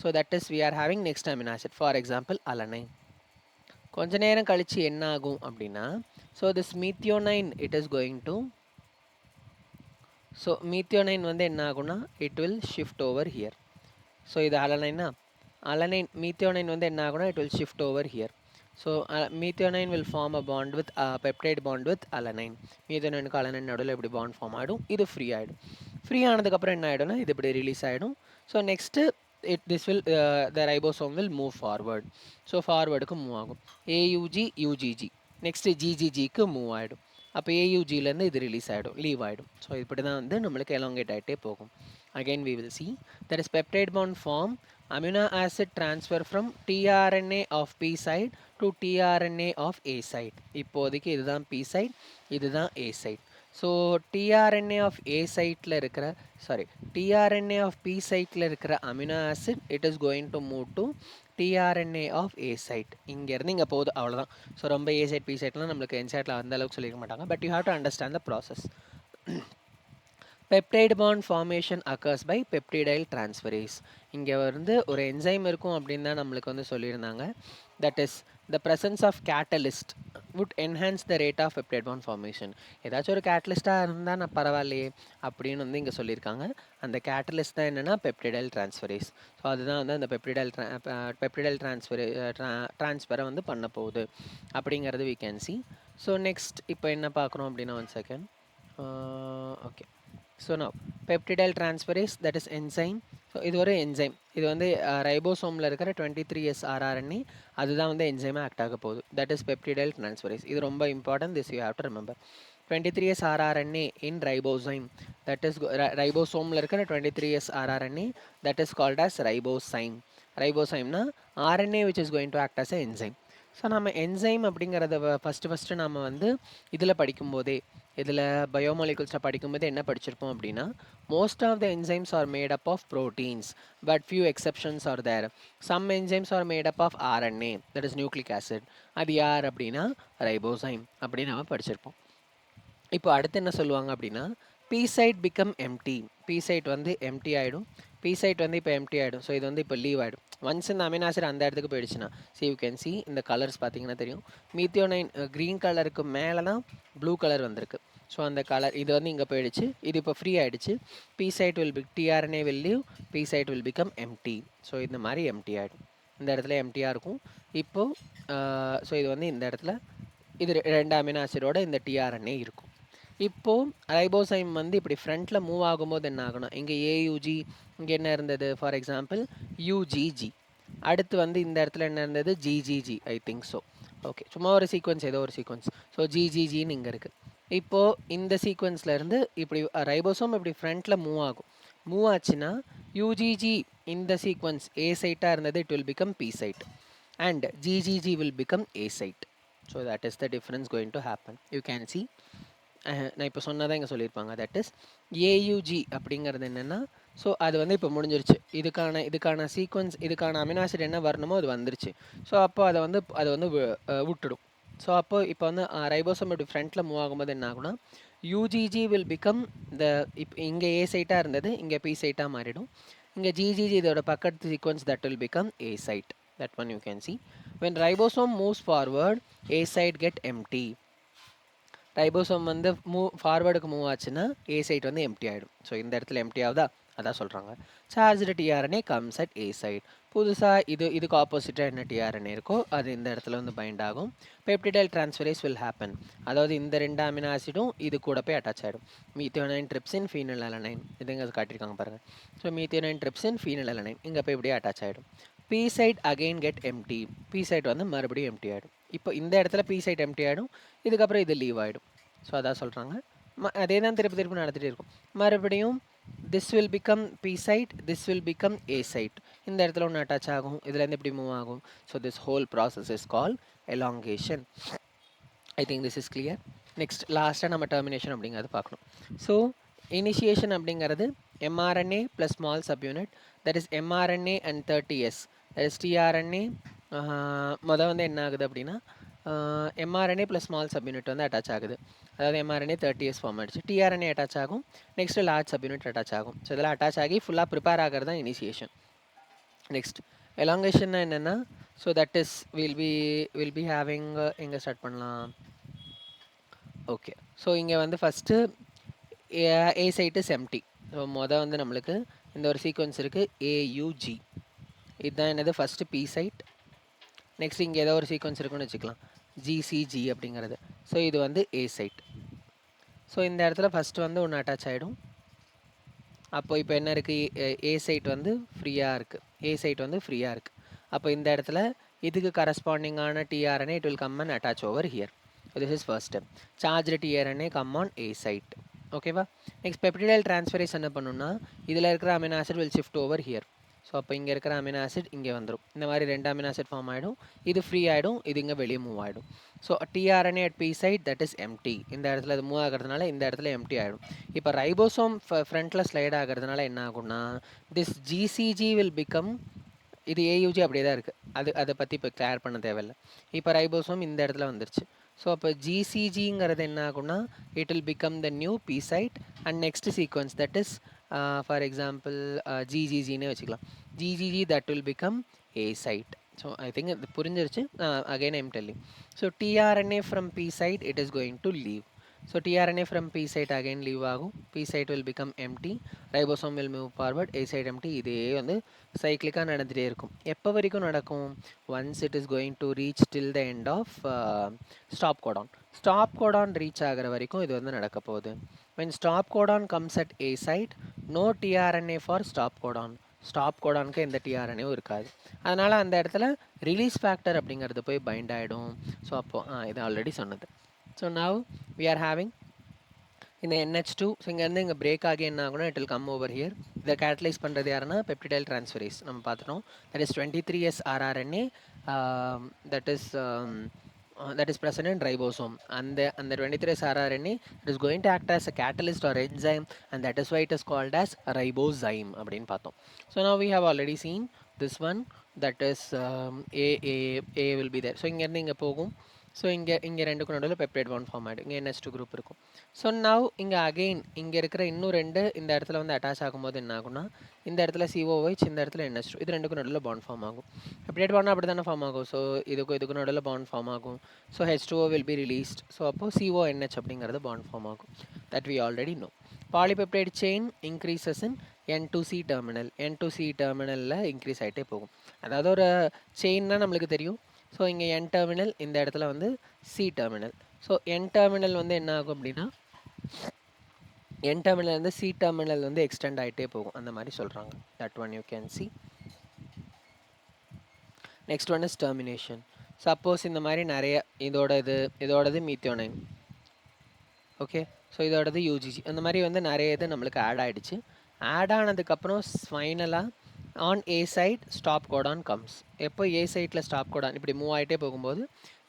So that is we are having next amino acid, for example alanine. கொஞ்ச நேரம் கழிச்சு என்ன ஆகும் அப்படின்னா, so this methionine it is going to, so methionine வந்து என்ன ஆகும்னா it will shift over here. So இது அலனைனா, alanine methionine வந்து என்ன ஆகும்னா it will shift over here. So methionine will form a bond with peptide bond with alanine. methionine alanine நடுவில் இப்படி bond form ஆகிடும், இது ஃப்ரீ ஆகிடும். ஃப்ரீ ஆனதுக்கப்புறம் என்ன ஆகிடும்னா இது இப்படி ரிலீஸ் ஆகிடும். So next this will the ribosome will move forward. So ஃபார்வர்டுக்கு மூவ் ஆகும். AUG UGG நெக்ஸ்ட்டு GGGக்கு மூவ் ஆகிடும். அப்போ ஏயூஜிலேருந்து இது ரிலீஸ் ஆகிடும், லீவ் ஆகிடும். ஸோ இப்படி தான் வந்து நம்மளுக்கு எலாங்கேட் ஆகிட்டே போகும். Again we will see there is peptide bond form, amino acid transfer from tRNA of P side to tRNA of A side. இப்போதைக்கு இதுதான் P side, இதுதான் A side. So tRNA of A siteல இருக்கிற tRNA of P siteல இருக்கிற amino acid it is going to move to tRNA of A site. இங்கேருந்து இங்கே போகுது, அவ்வளோதான். So ரொம்ப A site P siteலாம் நம்மளுக்கு N siteல அந்த அளவுக்கு சொல்லிக்க மாட்டாங்க, but you have to understand the process. Peptide bond formation occurs by peptidyl transferase. இங்கே வந்து ஒரு என்சைம் இருக்கும் அப்படின்னு தான் நம்மளுக்கு வந்து சொல்லியிருந்தாங்க. That is the presence of catalyst would enhance the rate of peptide bond formation. ஏதாச்சும் ஒரு கேட்டலிஸ்ட்டாக இருந்தால் நான் பரவாயில்லையே அப்படின்னு வந்து இங்கே சொல்லியிருக்காங்க. அந்த கேட்டலிஸ்ட் தான் என்னென்னா பெப்டிடைல் டிரான்ஸ்ஃபரேஸ். ஸோ அதுதான் வந்து அந்த பெப்டிடைல் டிரான்ஸ்ஃபரை வந்து பண்ண போகுது அப்படிங்கிறது we can see. So next இப்போ என்ன பார்க்குறோம் அப்படின்னா, 1 second. Okay, so now peptidyl transferase, that is enzyme. So இது ஒரு என்சைம், இது வந்து ரைபோசோமில் இருக்கிற 23S rRNA அதுதான் வந்து என்சைமாக ஆக்ட் ஆக போகுது. That is peptidyl transferase. இது ரொம்ப important, this you have to remember. 23S rRNA in ribozyme, that is ரைபோசோமில் இருக்கிற 23S rRNA தட் இஸ் கால்ட் அஸ் ரைபோசைம். ரைபோசைம்னா RNA which is going to act as a enzyme. So நம்ம enzyme அப்படிங்கிறத first நம்ம வந்து இதில் படிக்கும்போதே, இதில் பயோமாலிகுல்ஸை படிக்கும்போது என்ன படிச்சிருப்போம் அப்படின்னா, most of the enzymes are made up of proteins but few exceptions are there. Some enzymes are made up of RNA, that is nucleic acid. அது யார் அப்படின்னா ரைபோசைம் அப்படின்னு நம்ம படிச்சிருப்போம். இப்போ அடுத்து என்ன சொல்லுவாங்க அப்படின்னா, P site become empty. P site வந்து எம்டி ஆகிடும். பி சைட் வந்து இப்போ எம்டி ஆகிடும். ஸோ இது வந்து இப்போ லீவ் ஆகிடும். ஒன்ஸ் இந்த அமினோ ஆசிட் அந்த இடத்துக்கு போயிடுச்சுன்னா, யூ கேன் சி இந்த கலர்ஸ் பார்த்தீங்கன்னா தெரியும். மீத்தியோனைன் க்ரீன் கலருக்கு மேலே தான் ப்ளூ கலர் வந்திருக்கு. ஸோ அந்த கலர் இது வந்து இங்கே போயிடுச்சு, இது இப்போ ஃப்ரீ ஆகிடுச்சு. P site will tRNA will leave, P site will become empty. So இந்த மாதிரி எம்டி ஆகிடும். இந்த இடத்துல எம்டியாக இருக்கும். இப்போது ஸோ இது வந்து இந்த இடத்துல இது 2 அமினோ ஆசிடோட இந்த டிஆர்என்ஏ இருக்கும். இப்போது ரைபோசைம் வந்து இப்படி ஃப்ரண்ட்டில் மூவ் ஆகும்போது என்ன ஆகணும், இங்கே ஏயூஜி, இங்கே என்ன இருந்தது, ஃபார் எக்ஸாம்பிள் யூஜிஜி. அடுத்து வந்து இந்த இடத்துல என்ன இருந்தது, ஜிஜிஜி, ஐ திங்க் ஸோ. ஓகே, சும்மா ஒரு சீக்வன்ஸ், ஏதோ ஒரு சீக்வன்ஸ். ஸோ ஜிஜிஜின்னு இங்கே இருக்குது. இப்போது இந்த சீக்வன்ஸ்லேருந்து இப்படி ரைபோசோம் இப்படி ஃப்ரண்ட்டில் மூவ் ஆகும். மூவ் ஆச்சுன்னா யூஜிஜி இந்த சீக்வன்ஸ் ஏ சைட்டாக இருந்தது, it will become P site, and GGG will become A site. So that is the difference going to happen. You can see, நான் இப்போ சொன்னதான் இங்கே சொல்லியிருப்பாங்க. தட் இஸ் ஏயூஜி அப்படிங்கிறது என்னென்னா, ஸோ அது வந்து இப்போ முடிஞ்சிருச்சு. இதுக்கான சீக்வன்ஸ், இதுக்கான அமினோ ஆசிட் என்ன வரணுமோ அது வந்துருச்சு. ஸோ அப்போ அதை வந்து விட்டுடும். ஸோ அப்போ இப்போ வந்து ரைபோசோம் இப்படி ஃப்ரண்ட்டில் மூவ் ஆகும்போது என்ன ஆகும்னா, யூஜிஜி வில் பிகம் த, இப்போ இங்கே ஏ சைட்டாக இருந்தது இங்கே பி சைட்டாக மாறிடும். இங்கே ஜிஜிஜி இதோட பக்கத்து sequence that will become A site. That one you can see. When ribosome moves forward, A site get empty. Ribosome வந்து ஃபார்வர்டுக்கு மூவ் ஆச்சுன்னா ஏ சைட் வந்து எம்டி ஆகிடும். ஸோ இந்த இடத்துல எம்டி ஆகுதா, அதான் சொல்கிறாங்க. Charged tRNA comes at A site. புதுசாக இதுக்கு ஆப்போசிட்டாக என்ன டிஆர்என்ஏ இருக்கோ அது இந்த இடத்துல வந்து பைண்ட் ஆகும். பெப்டிடைல் டிரான்ஸ்ஃபரேஸ் வில் ஹேப்பன். அதாவது இந்த 2 அமினோ ஆசிடும் இது கூட போய் அட்டாச் ஆகிடும். மீத்தியோனைன் ட்ரிப்சின் ஃபீனல் அலனைன், இது இங்கே காட்டியிருக்காங்க பாருங்கள். So methionine trypsin phenylalanine இங்கே போய் இப்படியே அட்டாச் ஆகிடும். P site again get empty. P site வந்து மறுபடியும் எம்டி ஆகிடும். இப்போ இந்த இடத்துல பி சைட் எம்டி ஆகிடும், இதுக்கப்புறம் இது லீவ் ஆகிடும். ஸோ அதான் சொல்கிறாங்க. அதே தான் திருப்பி நடத்திட்டே இருக்கும். மறுபடியும் this will become P site, this will become A site. இந்த இடத்துல ஒன்று அட்டாச் ஆகும், இதுலேருந்து இப்படி மூவ் ஆகும். So this whole process is call elongation. I think this is clear. Next லாஸ்ட்டாக நம்ம டெர்மினேஷன் அப்படிங்கிறது பார்க்கணும். ஸோ இனிஷியேஷன் அப்படிங்கிறது mRNA plus small subunit, that is mRNA and 30S, that is tRNA. வந்து என்ன ஆகுது அப்படின்னா mRNA ப்ளஸ் ஸ்மால் சப்யூனிட் வந்து அட்டாச் ஆகுது. அதாவது mRNA 30S ஃபார்ம் ஆகிடுச்சு, tRNA அட்டாச் ஆகும், நெக்ஸ்ட் லார்ஜ் சப்யூனிட் அட்டாச் ஆகும். ஸோ இதெல்லாம் அட்டாச் ஆகி ஃபுல்லாக ப்ரிப்பேர் ஆகிறது தான் இனிஷியேஷன். நெக்ஸ்ட் எலாங்கேஷன்னா என்னென்னா, so that is will be having, எங்கே ஸ்டார்ட் பண்ணலாம்? ஓகே, ஸோ இங்கே வந்து first A site is empty. So வந்து நம்மளுக்கு இந்த ஒரு சீக்வன்ஸ் இருக்குது ஏயுஜி, இதுதான் என்னது ஃபஸ்ட்டு பி சைட். நெக்ஸ்ட் இங்கே ஏதோ ஒரு சீக்வன்ஸ் இருக்குன்னு வச்சுக்கலாம் ஜிசிஜி அப்படிங்கிறது. ஸோ இது வந்து ஏ சைட். ஸோ இந்த இடத்துல ஃபஸ்ட்டு வந்து ஒன்று அட்டாச் ஆகிடும். அப்போ இப்போ என்ன இருக்குது, ஏ சைட் வந்து ஃப்ரீயாக இருக்குது, ஏ சைட் வந்து ஃப்ரீயாக இருக்குது. அப்போ இந்த இடத்துல இதுக்கு கரஸ்பாண்டிங்கான tRNA it will come and attach over here. This is first step. Charged tRNA come on A site. ஓகேவா? நெக்ஸ்ட் பெப்டிடைல் டிரான்ஸ்ஃபரேஸ் என்ன பண்ணுன்னா, இதில் இருக்கிற amino acid will shift over here. So அப்போ இங்கே இருக்கிற அமினோ ஆசிட் இங்கே வந்துடும். இந்த மாதிரி 2 அமினோ ஆசிட் ஃபார்ம் ஆகிடும். இது ஃப்ரீ ஆகிடும், இது இங்கே வெளியே மூவ் ஆகிடும். So tRNA at P site that is empty. இந்த இடத்துல அது மூவ் ஆகிறதுனால இந்த இடத்துல எம்டி ஆகிடும். இப்போ ரைபோசோம் ஃப்ரண்ட்டில் ஸ்லைட் ஆகிறதுனால என்ன ஆகும்னா, திஸ் ஜிசிஜி வில் பிகம், இது ஏயுஜி அப்படியே தான் இருக்குது, அதை பற்றி இப்போ கிளியர் பண்ண தேவையில்லை. இப்போ ரைபோசோம் இந்த இடத்துல வந்துருச்சு. ஸோ அப்போ ஜிசிஜிங்கிறது என்ன ஆகும்னா, it will become the new P site and next sequence that is for example ஜிஜிஜின்னே வச்சுக்கலாம். GGG that will become A site. So I think இது புரிஞ்சிருச்சு. Again I'm telling. So tRNA from P site it is going to leave. So tRNA from P site again leave ஆகும். P site will become empty. Ribosome will move forward. A site empty. இதே வந்து சைக்கிளிக்காக நடந்துகிட்டே இருக்கும். எப்போ வரைக்கும் நடக்கும்? Once it is going to reach till the end of stop codon. Stop codon reach ஆகிற வரைக்கும் இது வந்து நடக்க போகுது. When stop codon comes at A site, no tRNA for stop codon. Stop கோடானுக்கு எந்த டிஆர்என்ஏவும் இருக்காது. அதனால் அந்த இடத்துல ரிலீஸ் ஃபேக்டர் அப்படிங்கிறது போய் பைண்ட் ஆகிடும். ஸோ அப்போது இது ஆல்ரெடி சொன்னது. So now we are having in the NH2. So இங்கேருந்து இங்கே பிரேக் ஆகி என்ன ஆகும்னா it will come over here. இதை கேட்டலைஸ் பண்ணுறது யாருன்னா பெப்டிடைல் டிரான்ஸ்ஃபரேஸ். நம்ம பார்த்துட்டோம். That is 23S rRNA that is present in ribosome. And the 23S rRNA it is going to act as a catalyst or enzyme, and that is why it is called as ribozyme அப்படின்னு பார்த்தோம். So now we have already seen this one, that is A will be there. So இங்கேருந்து இங்கே போகும். So இங்கே ரெண்டுக்கும் நடுவில் peptide bond form ஆகிடும். இங்கே NH2 குரூப் இருக்கும். ஸோ நவ் இங்கே அகெயின் இங்கே இருக்கிற இன்னும் 2 இந்த இடத்துல வந்து அட்டாச் ஆகும்போது என்ன ஆகும்னா, இந்த இடத்துல COOH, இந்த இடத்துல NH2, இது ரெண்டுக்கும் நடுவில் பாண்ட் ஃபார்ம் ஆகும். பெப்டைட் பாண்ட் அப்படி தானே ஃபார்ம் ஆகும். ஸோ இதுக்கும் நடுவில் பாண்ட் ஃபார்ம் ஆகும். So H2O will be released. So அப்போது CONH அப்படிங்கிறது பாண்ட் ஃபார்ம் ஆகும். That we already know. Polypeptide chain increases in N2C terminal. N2C டெர்மினலில் இன்க்ரீஸ் ஆகிட்டே போகும். அதாவது ஒரு செயின்னா நம்மளுக்கு தெரியும். ஸோ இங்கே N டெர்மினல், இந்த இடத்துல வந்து C terminal. So N terminal வந்து என்ன ஆகும் அப்படின்னா, N டெர்மினல் வந்து C டெர்மினல் வந்து எக்ஸ்டெண்ட் ஆகிட்டே போகும். அந்த மாதிரி சொல்கிறாங்க. That one you can see. Next one is termination. Suppose இந்த மாதிரி நிறைய இதோடது மீத்தியோனைன். ஓகே, ஸோ இதோடது UGG. அந்த மாதிரி வந்து நிறைய இது நம்மளுக்கு ஆட் ஆகிடுச்சு. ஆட் ஆனதுக்கப்புறம் ஃபைனலாக on A site stop codon comes. எப்போ ஏ சைட்டில் ஸ்டாப் கோடான் இப்படி மூவ் ஆகிட்டே போகும்போது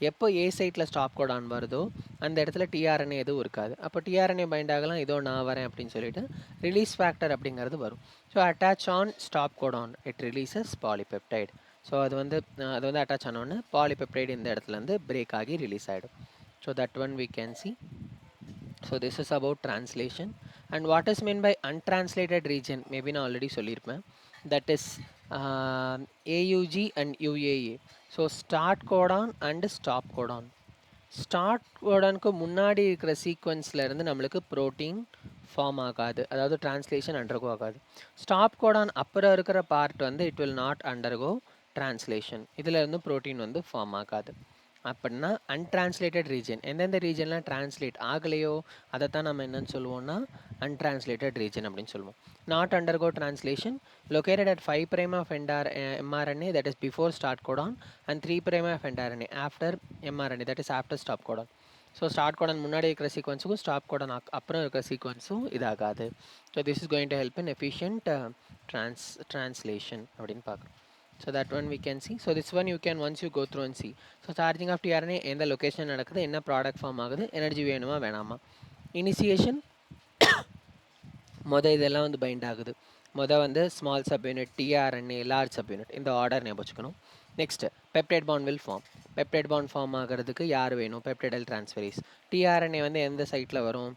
எப்போ ஏ சைட்டில் ஸ்டாப் கோடான் வருதோ அந்த இடத்துல டிஆர்என்ஏ எதுவும் இருக்காது. அப்போ டிஆர்என்ஏ பைண்ட் ஆகலாம், இதோ நான் வரேன் அப்படின்னு சொல்லிட்டு ரிலீஸ் ஃபேக்டர் அப்படிங்கிறது வரும். So attach on stop Godan it releases polypeptide. So அது வந்து அட்டாச் ஆனோன்னு பாலிபெப்டைடு இந்த இடத்துலேருந்து பிரேக் ஆகி ரிலீஸ் ஆகிடும். So that one we can see. So this is about translation. And what is meant by untranslated region? Maybe நான் already சொல்லியிருப்பேன். That is AUG and UAA. So start codon and stop codon. Start கோடானுக்கு முன்னாடி இருக்கிற சீக்வன்ஸில் இருந்து நம்மளுக்கு protein form ஆகாது, அதாவது டிரான்ஸ்லேஷன் அண்டர்கோ ஆகாது. ஸ்டாப் கோடான் அப்புறம் இருக்கிற பார்ட் வந்து it will not undergo translation. இதில் இருந்து ப்ரோட்டீன் வந்து ஃபார்ம் ஆகாது. அப்படின்னா அன்ட்ரான்ஸ்லேட்டட் ரீஜன், எந்தெந்த ரீஜன்லாம் டிரான்ஸ்லேட் ஆகலையோ அதை தான் நம்ம என்னன்னு சொல்லுவோம்னா அன்ட்ரான்ஸ்லேட்டட் ரீஜன் அப்படின்னு சொல்லுவோம். Not undergo translation located at 5' of mRNA, that is before start codon, and 3' of mRNA after mRNA, that is after stop codon. So start codon முன்னாடி இருக்கிற சீக்வன்ஸுக்கும் ஸ்டாப் கோடன் அப்புறம் இருக்கிற சீக்வன்ஸும் இதாகாது. So this is going to help in efficient translation அப்படின்னு பார்க்குறோம். So that one we can see. So this one you can once you go through and see. So charging of tRNA எந்த location நடக்குது, என்ன product form ஆகுது, energy வேணுமா வேணாமா. Initiation இதெல்லாம் வந்து பைண்ட் ஆகுது. வந்து small subunit, tRNA, large subunit, இந்த ஆர்டர் ஞாபகம் வச்சுக்கணும். Next peptide bond will form. Peptide bond form ஆகிறதுக்கு யார் வேணும்? பெப்டைடல் டிரான்ஸ்ஃபரேஸ். டிஆர்என்ஏ வந்து எந்த சைட்டில் வரும்?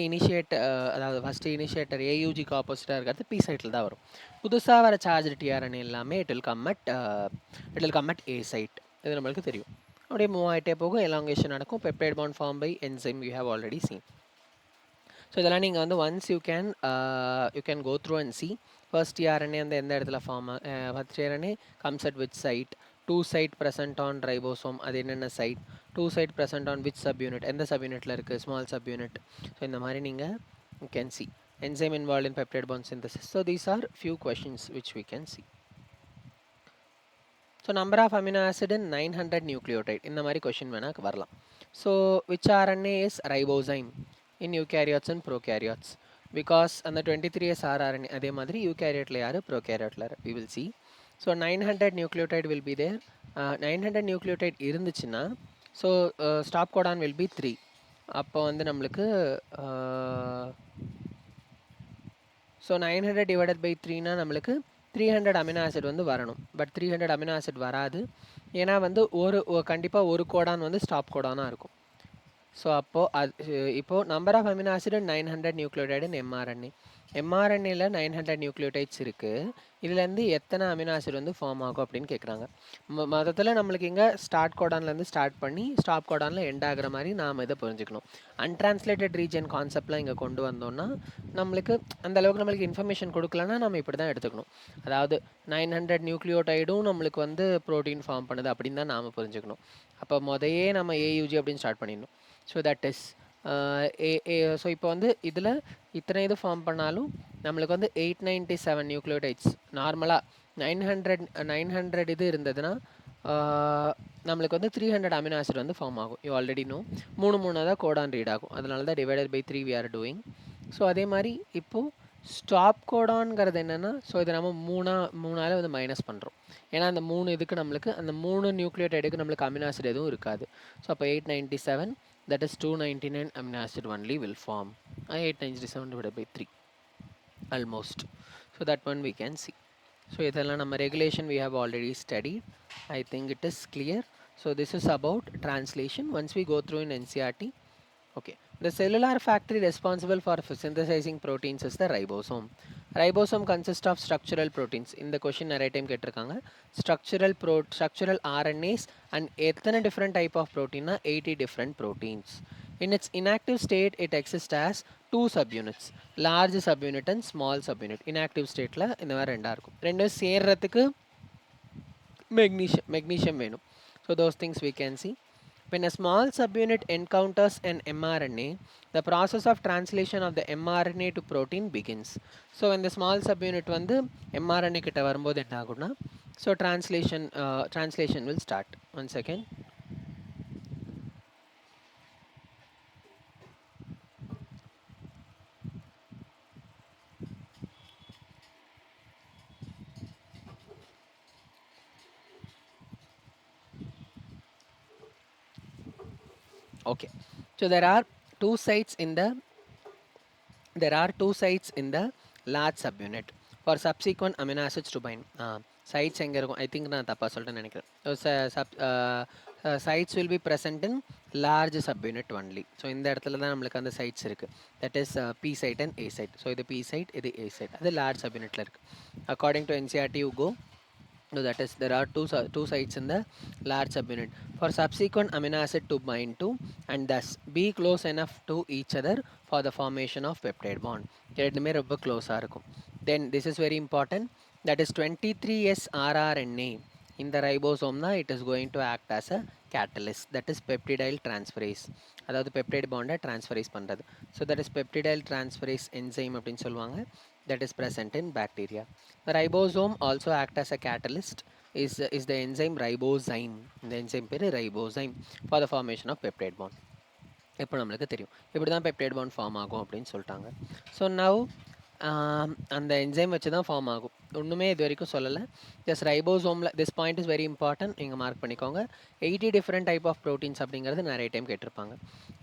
இனிஷியேட் அதாவது ஃபஸ்ட்டு இனிஷியேட்டர் ஏயூஜிக்கு ஆப்போசிட்டாக இருக்கிறது பி சைட்டில் தான் வரும். புதுசாக வர சார்ஜ் டிஆர்என்ஏ எல்லாமே it will come at A site. இது நம்மளுக்கு தெரியும். அப்படியே மூவ் ஆகிட்டே போகும், எலாங்கேஷன் நடக்கும். Peptide bond form by enzyme you have already seen. So இதெல்லாம் நீங்கள் வந்து once you can go through and see. First tRNA வந்து எந்த இடத்துல form first tRNA comes at which site, 2 site present on ribosome, அது என்னென்ன site, 2 site present on which subunit, எந்த sub யூனிட்டில் இருக்குது, ஸ்மால் சப் யூனிட். ஸோ இந்த மாதிரி நீங்கள் you can C enzyme involved in peptide bond synthesis. So these are few questions which we can see. So number of amino acid in 900 nucleotide, இந்த மாதிரி question வேணால் வரலாம். So which RNA is ribozyme in eukaryotes and prokaryotes? Because அந்த 23S rRNA அதே மாதிரி யூகேரியோட்டில் யார், ப்ரோகேரியோட்டில் யார், we will see. So 900 nucleotide will be there. 900 nucleotide இருந்துச்சுன்னா so stop Godan will be 3. அப்போ வந்து நம்மளுக்கு ஸோ 900 டிவைடட் பை 3னா நம்மளுக்கு 300 அமினோ ஆசிட் வந்து வரணும். பட் 300 அமினோ ஆசிட் வராது. ஏன்னா வந்து கண்டிப்பாக ஒரு கோடான் வந்து ஸ்டாப் கோடானாக இருக்கும். ஸோ இப்போது number of amino acid 900 nucleotide in mRNA. எம்ஆர்என்ஏல 900 நியூக்ளியோடைட்ஸ் இருக்குது. இதுலேருந்து எத்தனை அமினோ ஆசிட் வந்து ஃபார்ம் ஆகும் அப்படின்னு கேட்குறாங்க. மொத்தத்தில் நம்மளுக்கு இங்கே ஸ்டார்ட் கோடான்லேருந்து ஸ்டார்ட் பண்ணி ஸ்டாப் கோடானில் எண்ட் ஆகிற மாதிரி நாம் இதை புரிஞ்சுக்கணும். அன்ட்ரான்ஸ்லேட்டட் ரீஜன் கான்செப்ட்லாம் இங்கே கொண்டு வந்தோம்னா நம்மளுக்கு அந்தளவுக்கு நம்மளுக்கு இன்ஃபர்மேஷன் கொடுக்கலன்னா நம்ம இப்படி தான் எடுத்துக்கணும். அதாவது 900 நியூக்ளியோடைடும் நம்மளுக்கு வந்து ப்ரோட்டீன் ஃபார்ம் பண்ணுது அப்படின்னு தான் நாம் புரிஞ்சுக்கணும். அப்போ நம்ம ஏயூஜி அப்படின்னு ஸ்டார்ட் பண்ணிடணும். ஸோ தட் இஸ் ஸோ இப்போ வந்து இதில் இத்தனை இது ஃபார்ம் பண்ணாலும் நம்மளுக்கு வந்து 897 நியூக்ளியோடைட்ஸ் நார்மலாக 900 இது இருந்ததுன்னா நம்மளுக்கு வந்து 300 அமினோ ஆசிட் வந்து ஃபார்ம் ஆகும். யூ ஆல்ரெடி நோ 3 தான் கோடான் ரீட் ஆகும். அதனால தான் divided by 3 we are doing. So அதே மாதிரி இப்போது ஸ்டாப் கோடான்ங்கிறது என்னென்னா, ஸோ இதை நம்ம மூணால் வந்து மைனஸ் பண்ணுறோம். ஏன்னா அந்த 3 இதுக்கு நம்மளுக்கு அந்த 3 நியூக்ளியோடைடுக்கு நம்மளுக்கு அமினோ ஆசிட் எதுவும் இருக்காது. ஸோ அப்போ 897, that is 299 amino acid only will form. 897 divided by 3 almost. So that one we can see. So இதெல்லாம் நம்ம regulation we have already studied. I think it is clear. So this is about translation. Once we go through in NCERT. Okay. The cellular factory responsible for synthesizing proteins is the ribosome. Ribosome consists of structural proteins. In the question நிறைய time கேட்டிருக்காங்க. Structural RNAs and எத்தனை different type of protein? 80 different proteins. In its inactive state, it exists as 2 subunits, large subunit and small subunit. Inactive state la இந்த மாதிரி ரெண்டா இருக்கும். ரெண்டும் சேர்றதுக்கு magnesium வேணும். So those things we can see. When a small subunit encounters an mRNA, the process of translation of the mRNA to protein begins. So when the small subunit வந்து mRNA கிட்ட வரும்போது என்ன ஆகும்னா, so translation will start. One second. Okay, so there are two sites in the large subunit for subsequent amino acids to bind. Sites எங்க இருக்கும்? I think நான் தப்பா சொல்லிட்டேன்னு நினைக்கிறேன். So sites will be present in large subunit only. So இந்த இடத்துல தான் நம்மளுக்கு அந்த sites இருக்கு. That is P site and A site. So இது P site, இது A site. அது large subunitல இருக்கு. According to NCERT you go. So that is there are two sites in the large subunit for subsequent amino acid to bind to and thus be close enough to each other for the formation of peptide bond. ரெண்டுமே ரொம்ப க்ளோஸாக இருக்கும். Then this is very important, that is 23S rRNA in the ribosome na it is going to act as a catalyst, that is peptidyl transferase. அதாவது peptide bond transferase பண்ணுறது. So that is peptidyl transferase enzyme அப்படின்னு சொல்லுவாங்க. That is present in bacteria. The ribosome also act as a catalyst is the enzyme ribozyme. இந்த enzyme பேர் ribozyme for the formation of peptide bond. இப்போ நம்மளுக்கு தெரியும் இப்படி தான் peptide bond ஃபார்ம் ஆகும் அப்படின்னு சொல்லிட்டாங்க. ஸோ நவ் அந்த என்சைம் வச்சு தான் ஃபார்ம் ஆகும். ஒன்றுமே இது வரைக்கும் சொல்லலை. ஜஸ்ட் ரைபோசோமில் this point is very important, நீங்கள் மார்க் பண்ணிக்கோங்க. 80 டிஃப்ரெண்ட் டைப் ஆஃப் ப்ரோட்டீன்ஸ் அப்படிங்கிறது நிறைய டைம் கேட்டிருப்பாங்க.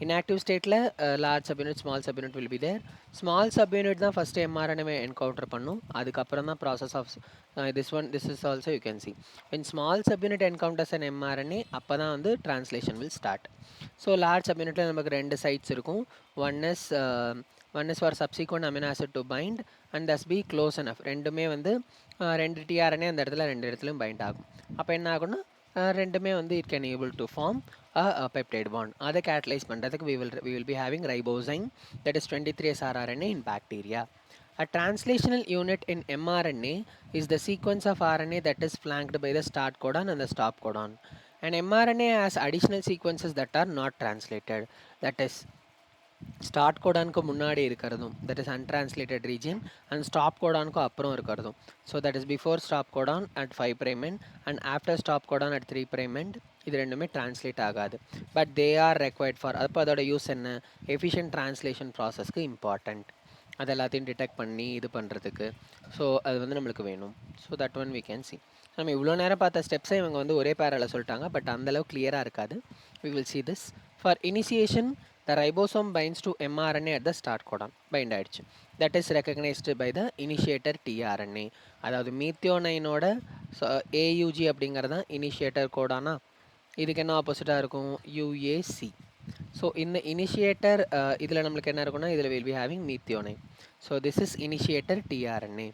இன்ஆக்டிவ் ஸ்டேட்டில் large subunit small subunit will be there. Small subunit தான் ஃபஸ்ட்டு எம்ஆர்என்ஏ என்கவுண்டர் பண்ணும், அதுக்கப்புறம் தான் process of this is also you can see when small subunit encounters and mRNA அப்போ தான் வந்து translation will start. So large சப்யூனிட்டில் நமக்கு 2 sites இருக்கும். One is for subsequent amino acid to bind and thus be close enough. ரெண்டுமே வந்து 2 tRNA அந்த இடத்துல 2 இடத்துலையும் பைண்ட் ஆகும். அப்போ என்ன ஆகும்னா ரெண்டுமே வந்து it can able to form peptide bond. அதை catalyze பண்ணுறதுக்கு we will be having ribozyme, that is 23S rRNA in bacteria. A translational unit in mRNA is the sequence of RNA that is flanked by the start codon and the stop codon. And mRNA has additional sequences that are not translated. That is start கோடானுக்கு முன்னாடி இருக்கிறதும், that is untranslated region, and stop கோடானுக்கு அப்புறம் இருக்கிறதும். So that is before stop codon at 5' end and after stop codon at 3' end. இது ரெண்டுமே translate ஆகாது, but they are required for. அப்போ அதோட யூஸ் என்ன, எஃபிஷியன்ட் டிரான்ஸ்லேஷன் ப்ராசஸ்க்கு இம்பார்ட்டண்ட், அது எல்லாத்தையும் டிடெக்ட் பண்ணி இது பண்ணுறதுக்கு. ஸோ அது வந்து நம்மளுக்கு வேணும். So that one we can see. நம்ம இவ்வளோ நேரம் பார்த்த ஸ்டெப்ஸை இவங்க வந்து ஒரே பேரில் சொல்லிட்டாங்க, பட் அந்தளவு கிளியராக இருக்காது. We will see this. For initiation the ribosome binds to mRNA at the start codon, bind ஆயிடுச்சு. That is recognized by the initiator tRNA. அதாவது மீத்தியோனைனோட AUG அப்படிங்கிறது தான் இனிஷியேட்டர் கோடானா, இதுக்கு என்ன ஆப்போசிட்டாக இருக்கும், UAC. ஸோ இந்த இனிஷியேட்டர் இதில் நம்மளுக்கு என்ன இருக்குன்னா, இதில் will be having methionine. So this is initiator tRNA.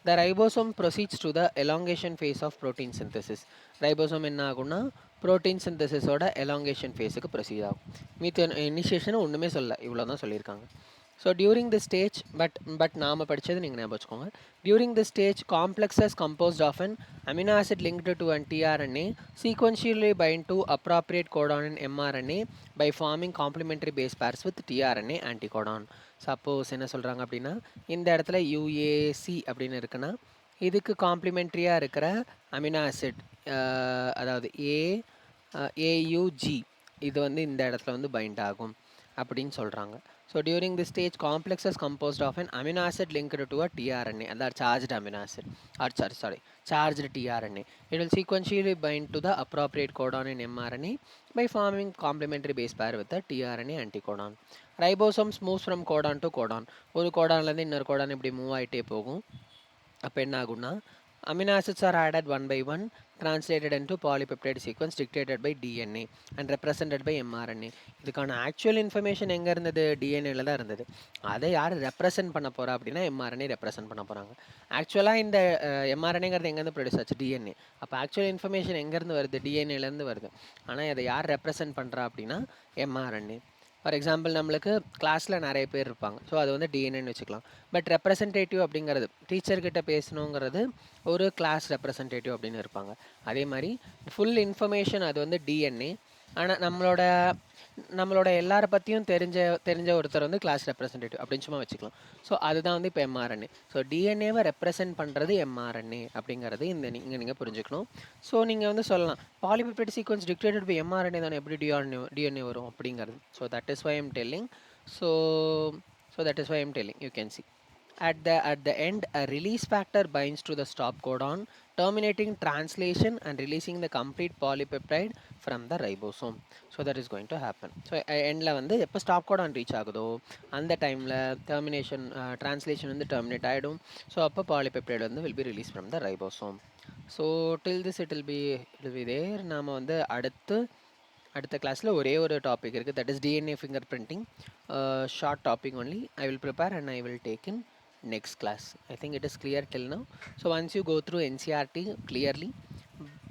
The ribosome proceeds to the elongation phase of protein synthesis. Ribosome என்ன ஆகும்னா ப்ரோட்டீன் சிந்தசிஸோட எலாங்கேஷன் ஃபேஸுக்கு ப்ரொசீட் ஆகும். மீத்தியோன் இனிஷியேஷனை ஒன்றுமே சொல்ல, இவ்வளோ தான் சொல்லியிருக்காங்க. So during the stage, but நாம் படித்தது நீங்கள் ஞாபகம் வச்சுக்கோங்க. During the stage complexes composed of an amino acid linked to an tRNA sequentially bind to appropriate codon in mRNA by forming complementary base pairs with tRNA anticodon. Suppose என்ன சொல்கிறாங்க அப்படின்னா, இந்த இடத்துல UAC அப்படின்னு இருக்குன்னா இதுக்கு காம்ப்ளிமெண்ட்ரியாக இருக்கிற அமினோ ஆசிட், அதாவது AUG, இது வந்து இந்த இடத்துல வந்து பைண்ட் ஆகும் அப்படின்னு சொல்கிறாங்க. So during the stage complexes composed of an amino acid linked to a tRNA, அதாவது charged amino acid or charged tRNA. It will sequentially bind to the appropriate codon in mRNA by forming complementary base pair with the tRNA anticodon. Ribosomes moves from codon to codon. ஒரு கோடான்லேருந்து இன்னொரு கோடான் இப்படி move ஆகிட்டே போகும். அப்போ என்ன ஆகும்னா amino acids are added one by one, translated into polypeptide sequence dictated by DNA and represented by mRNA. இதுக்கான actual information எங்கே இருந்தது, டிஎன்ஏல தான் இருந்தது. அதை யார் ரெப்ரசென்ட் பண்ண போகிறா அப்படின்னா mRNA ரெப்ரசென்ட் பண்ண போகிறாங்க. ஆக்சுவலாக இந்த mRNAங்கிறது எங்கேருந்து ப்ரொடியூஸ் ஆச்சு, டிஎன்ஏ. அப்போ ஆக்சுவல் இன்ஃபர்மேஷன் எங்கேருந்து வருது, டிஎன்ஏலேருந்து வருது. ஆனால் இதை யார் ரெப்ரசென்ட் பண்ணுறா அப்படின்னா mRNA. ஃபார் எக்ஸாம்பிள் நம்மளுக்கு கிளாஸில் நிறைய பேர் இருப்பாங்க, ஸோ அது வந்து டிஎன்ஏன்னு வச்சுக்கலாம். பட் ரெப்ரசன்டேட்டிவ் அப்படிங்கிறது டீச்சர்கிட்ட பேசணுங்கிறது ஒரு கிளாஸ் ரெப்ரசன்டேட்டிவ் அப்படின்னு இருப்பாங்க. அதே மாதிரி ஃபுல் இன்ஃபர்மேஷன் அது வந்து டிஎன்ஏ. ஆனால் நம்மளோட எல்லாரை பற்றியும் தெரிஞ்ச ஒருத்தர் வந்து கிளாஸ் ரெப்ரசன்டேட்டிவ் அப்படின்னு சும்மா வச்சுக்கலாம். ஸோ அதுதான் வந்து இப்போ எம்ஆர்என்ஏ. ஸோ டிஎன்ஏவை ரெப்ரசென்ட் பண்ணுறது எம்ஆர்என்ஏ அப்படிங்கிறது இங்கே நீங்கள் புரிஞ்சுக்கணும். ஸோ நீங்கள் வந்து சொல்லலாம் polypeptide sequence dictated by mRNA தானே, எப்படி டிஎன்ஏ வரும் அப்படிங்கிறது. So that is why I'm telling. So that is why I'm telling, you can see at the end a release factor binds to the stop codon, terminating translation and releasing the complete polypeptide from the ribosome. So that is going to happen. So endல வந்து எப்போ stop codon reach ஆகுதோ அந்த டைமில் termination translation வந்து terminate ஆகிடும். So அப்போ polypeptide வந்து will be released from the ribosome. So till this it will be there. நாம் வந்து அடுத்த கிளாஸில் ஒரே ஒரு டாபிக் இருக்குது, that is DNA finger printing. Short topic only I will prepare and I will take in next class. I think it is clear till now. So once you go through NCERT clearly,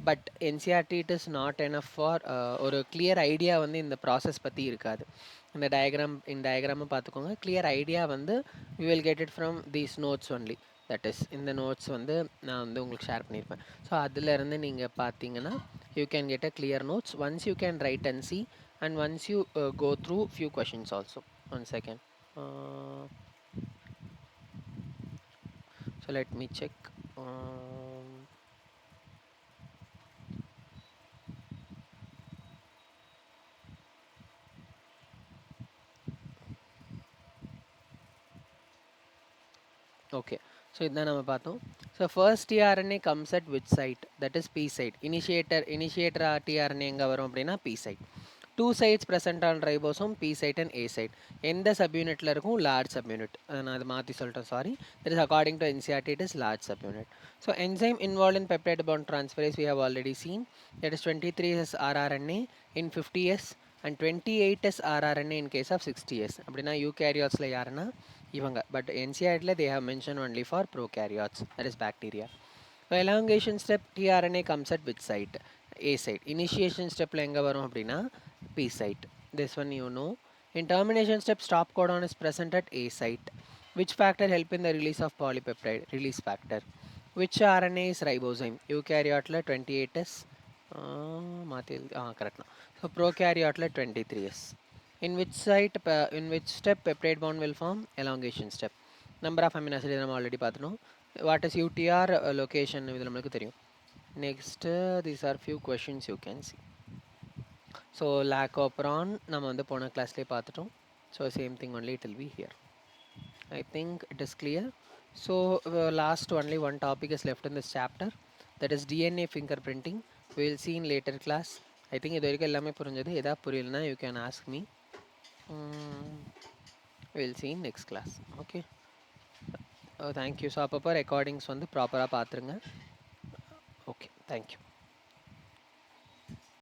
but NCERT it is not enough for ஒரு clear idea வந்து இந்த process பற்றி இருக்காது. இந்த டயக்ராமை பார்த்துக்கோங்க. Clear idea வந்து we will get it from these notes only. That is இந்த notes வந்து நான் வந்து உங்களுக்கு ஷேர் பண்ணியிருப்பேன். ஸோ அதிலேருந்து நீங்கள் பார்த்தீங்கன்னா you can get a clear notes. Once you can write and see, and once you go through few questions also. One second. So let me check. Okay. So இதுதான் நம்ம பார்த்தோம். So first tRNA comes at which site, that is P site. Initiator tRNA எங்கே வரும் அப்படின்னா P site. Two sites present on ribosome, P site and A site. எந்த சப்யூனிட்டில் இருக்கும்? Large subunit. நான் அதை மாற்றி சொல்லிட்டேன், sorry. That is according to NCERT it is large subunit. So enzyme involved in peptide bond transferase we have already seen, that is 23S rRNA in 50S and 28S rRNA in case of 60S. அப்படின்னா யூகேரியாட்ஸில் யாருன்னா இவங்க. But என்சிஆர்டியில் they have mentioned only for prokaryotes, that is bacteria. So elongation step tRNA comes at which site? A site. Initiation step la enga varum appadina P site. This one you know. In termination step, stop codon is present at A site. Which factor help in the release of polypeptide? Release factor. Which RNA is ribozyme? Eukaryote la 28S. Correct. So prokaryote la 23S. In which site, in which step peptide bond will form? Elongation step. Number of amino acids நம்ம already பார்த்தோம். What is UTR location இது நம்மளுக்கு தெரியும். Next, these are few questions you can see. So lacoperon நம்ம வந்து போன கிளாஸ்லேயே பார்த்துட்டோம். So same thing only it will be here. I think it is clear. So last only one topic is left in this chapter, that is DNA fingerprinting. We will see in later class. I think இது வரைக்கும் எல்லாமே புரிஞ்சது. எதா புரியலனா you can ask me. We will see in next class. Okay. Thank you. So அப்பப்போ recordings வந்து ப்ராப்பராக பார்த்துருங்க. Okay, thank you.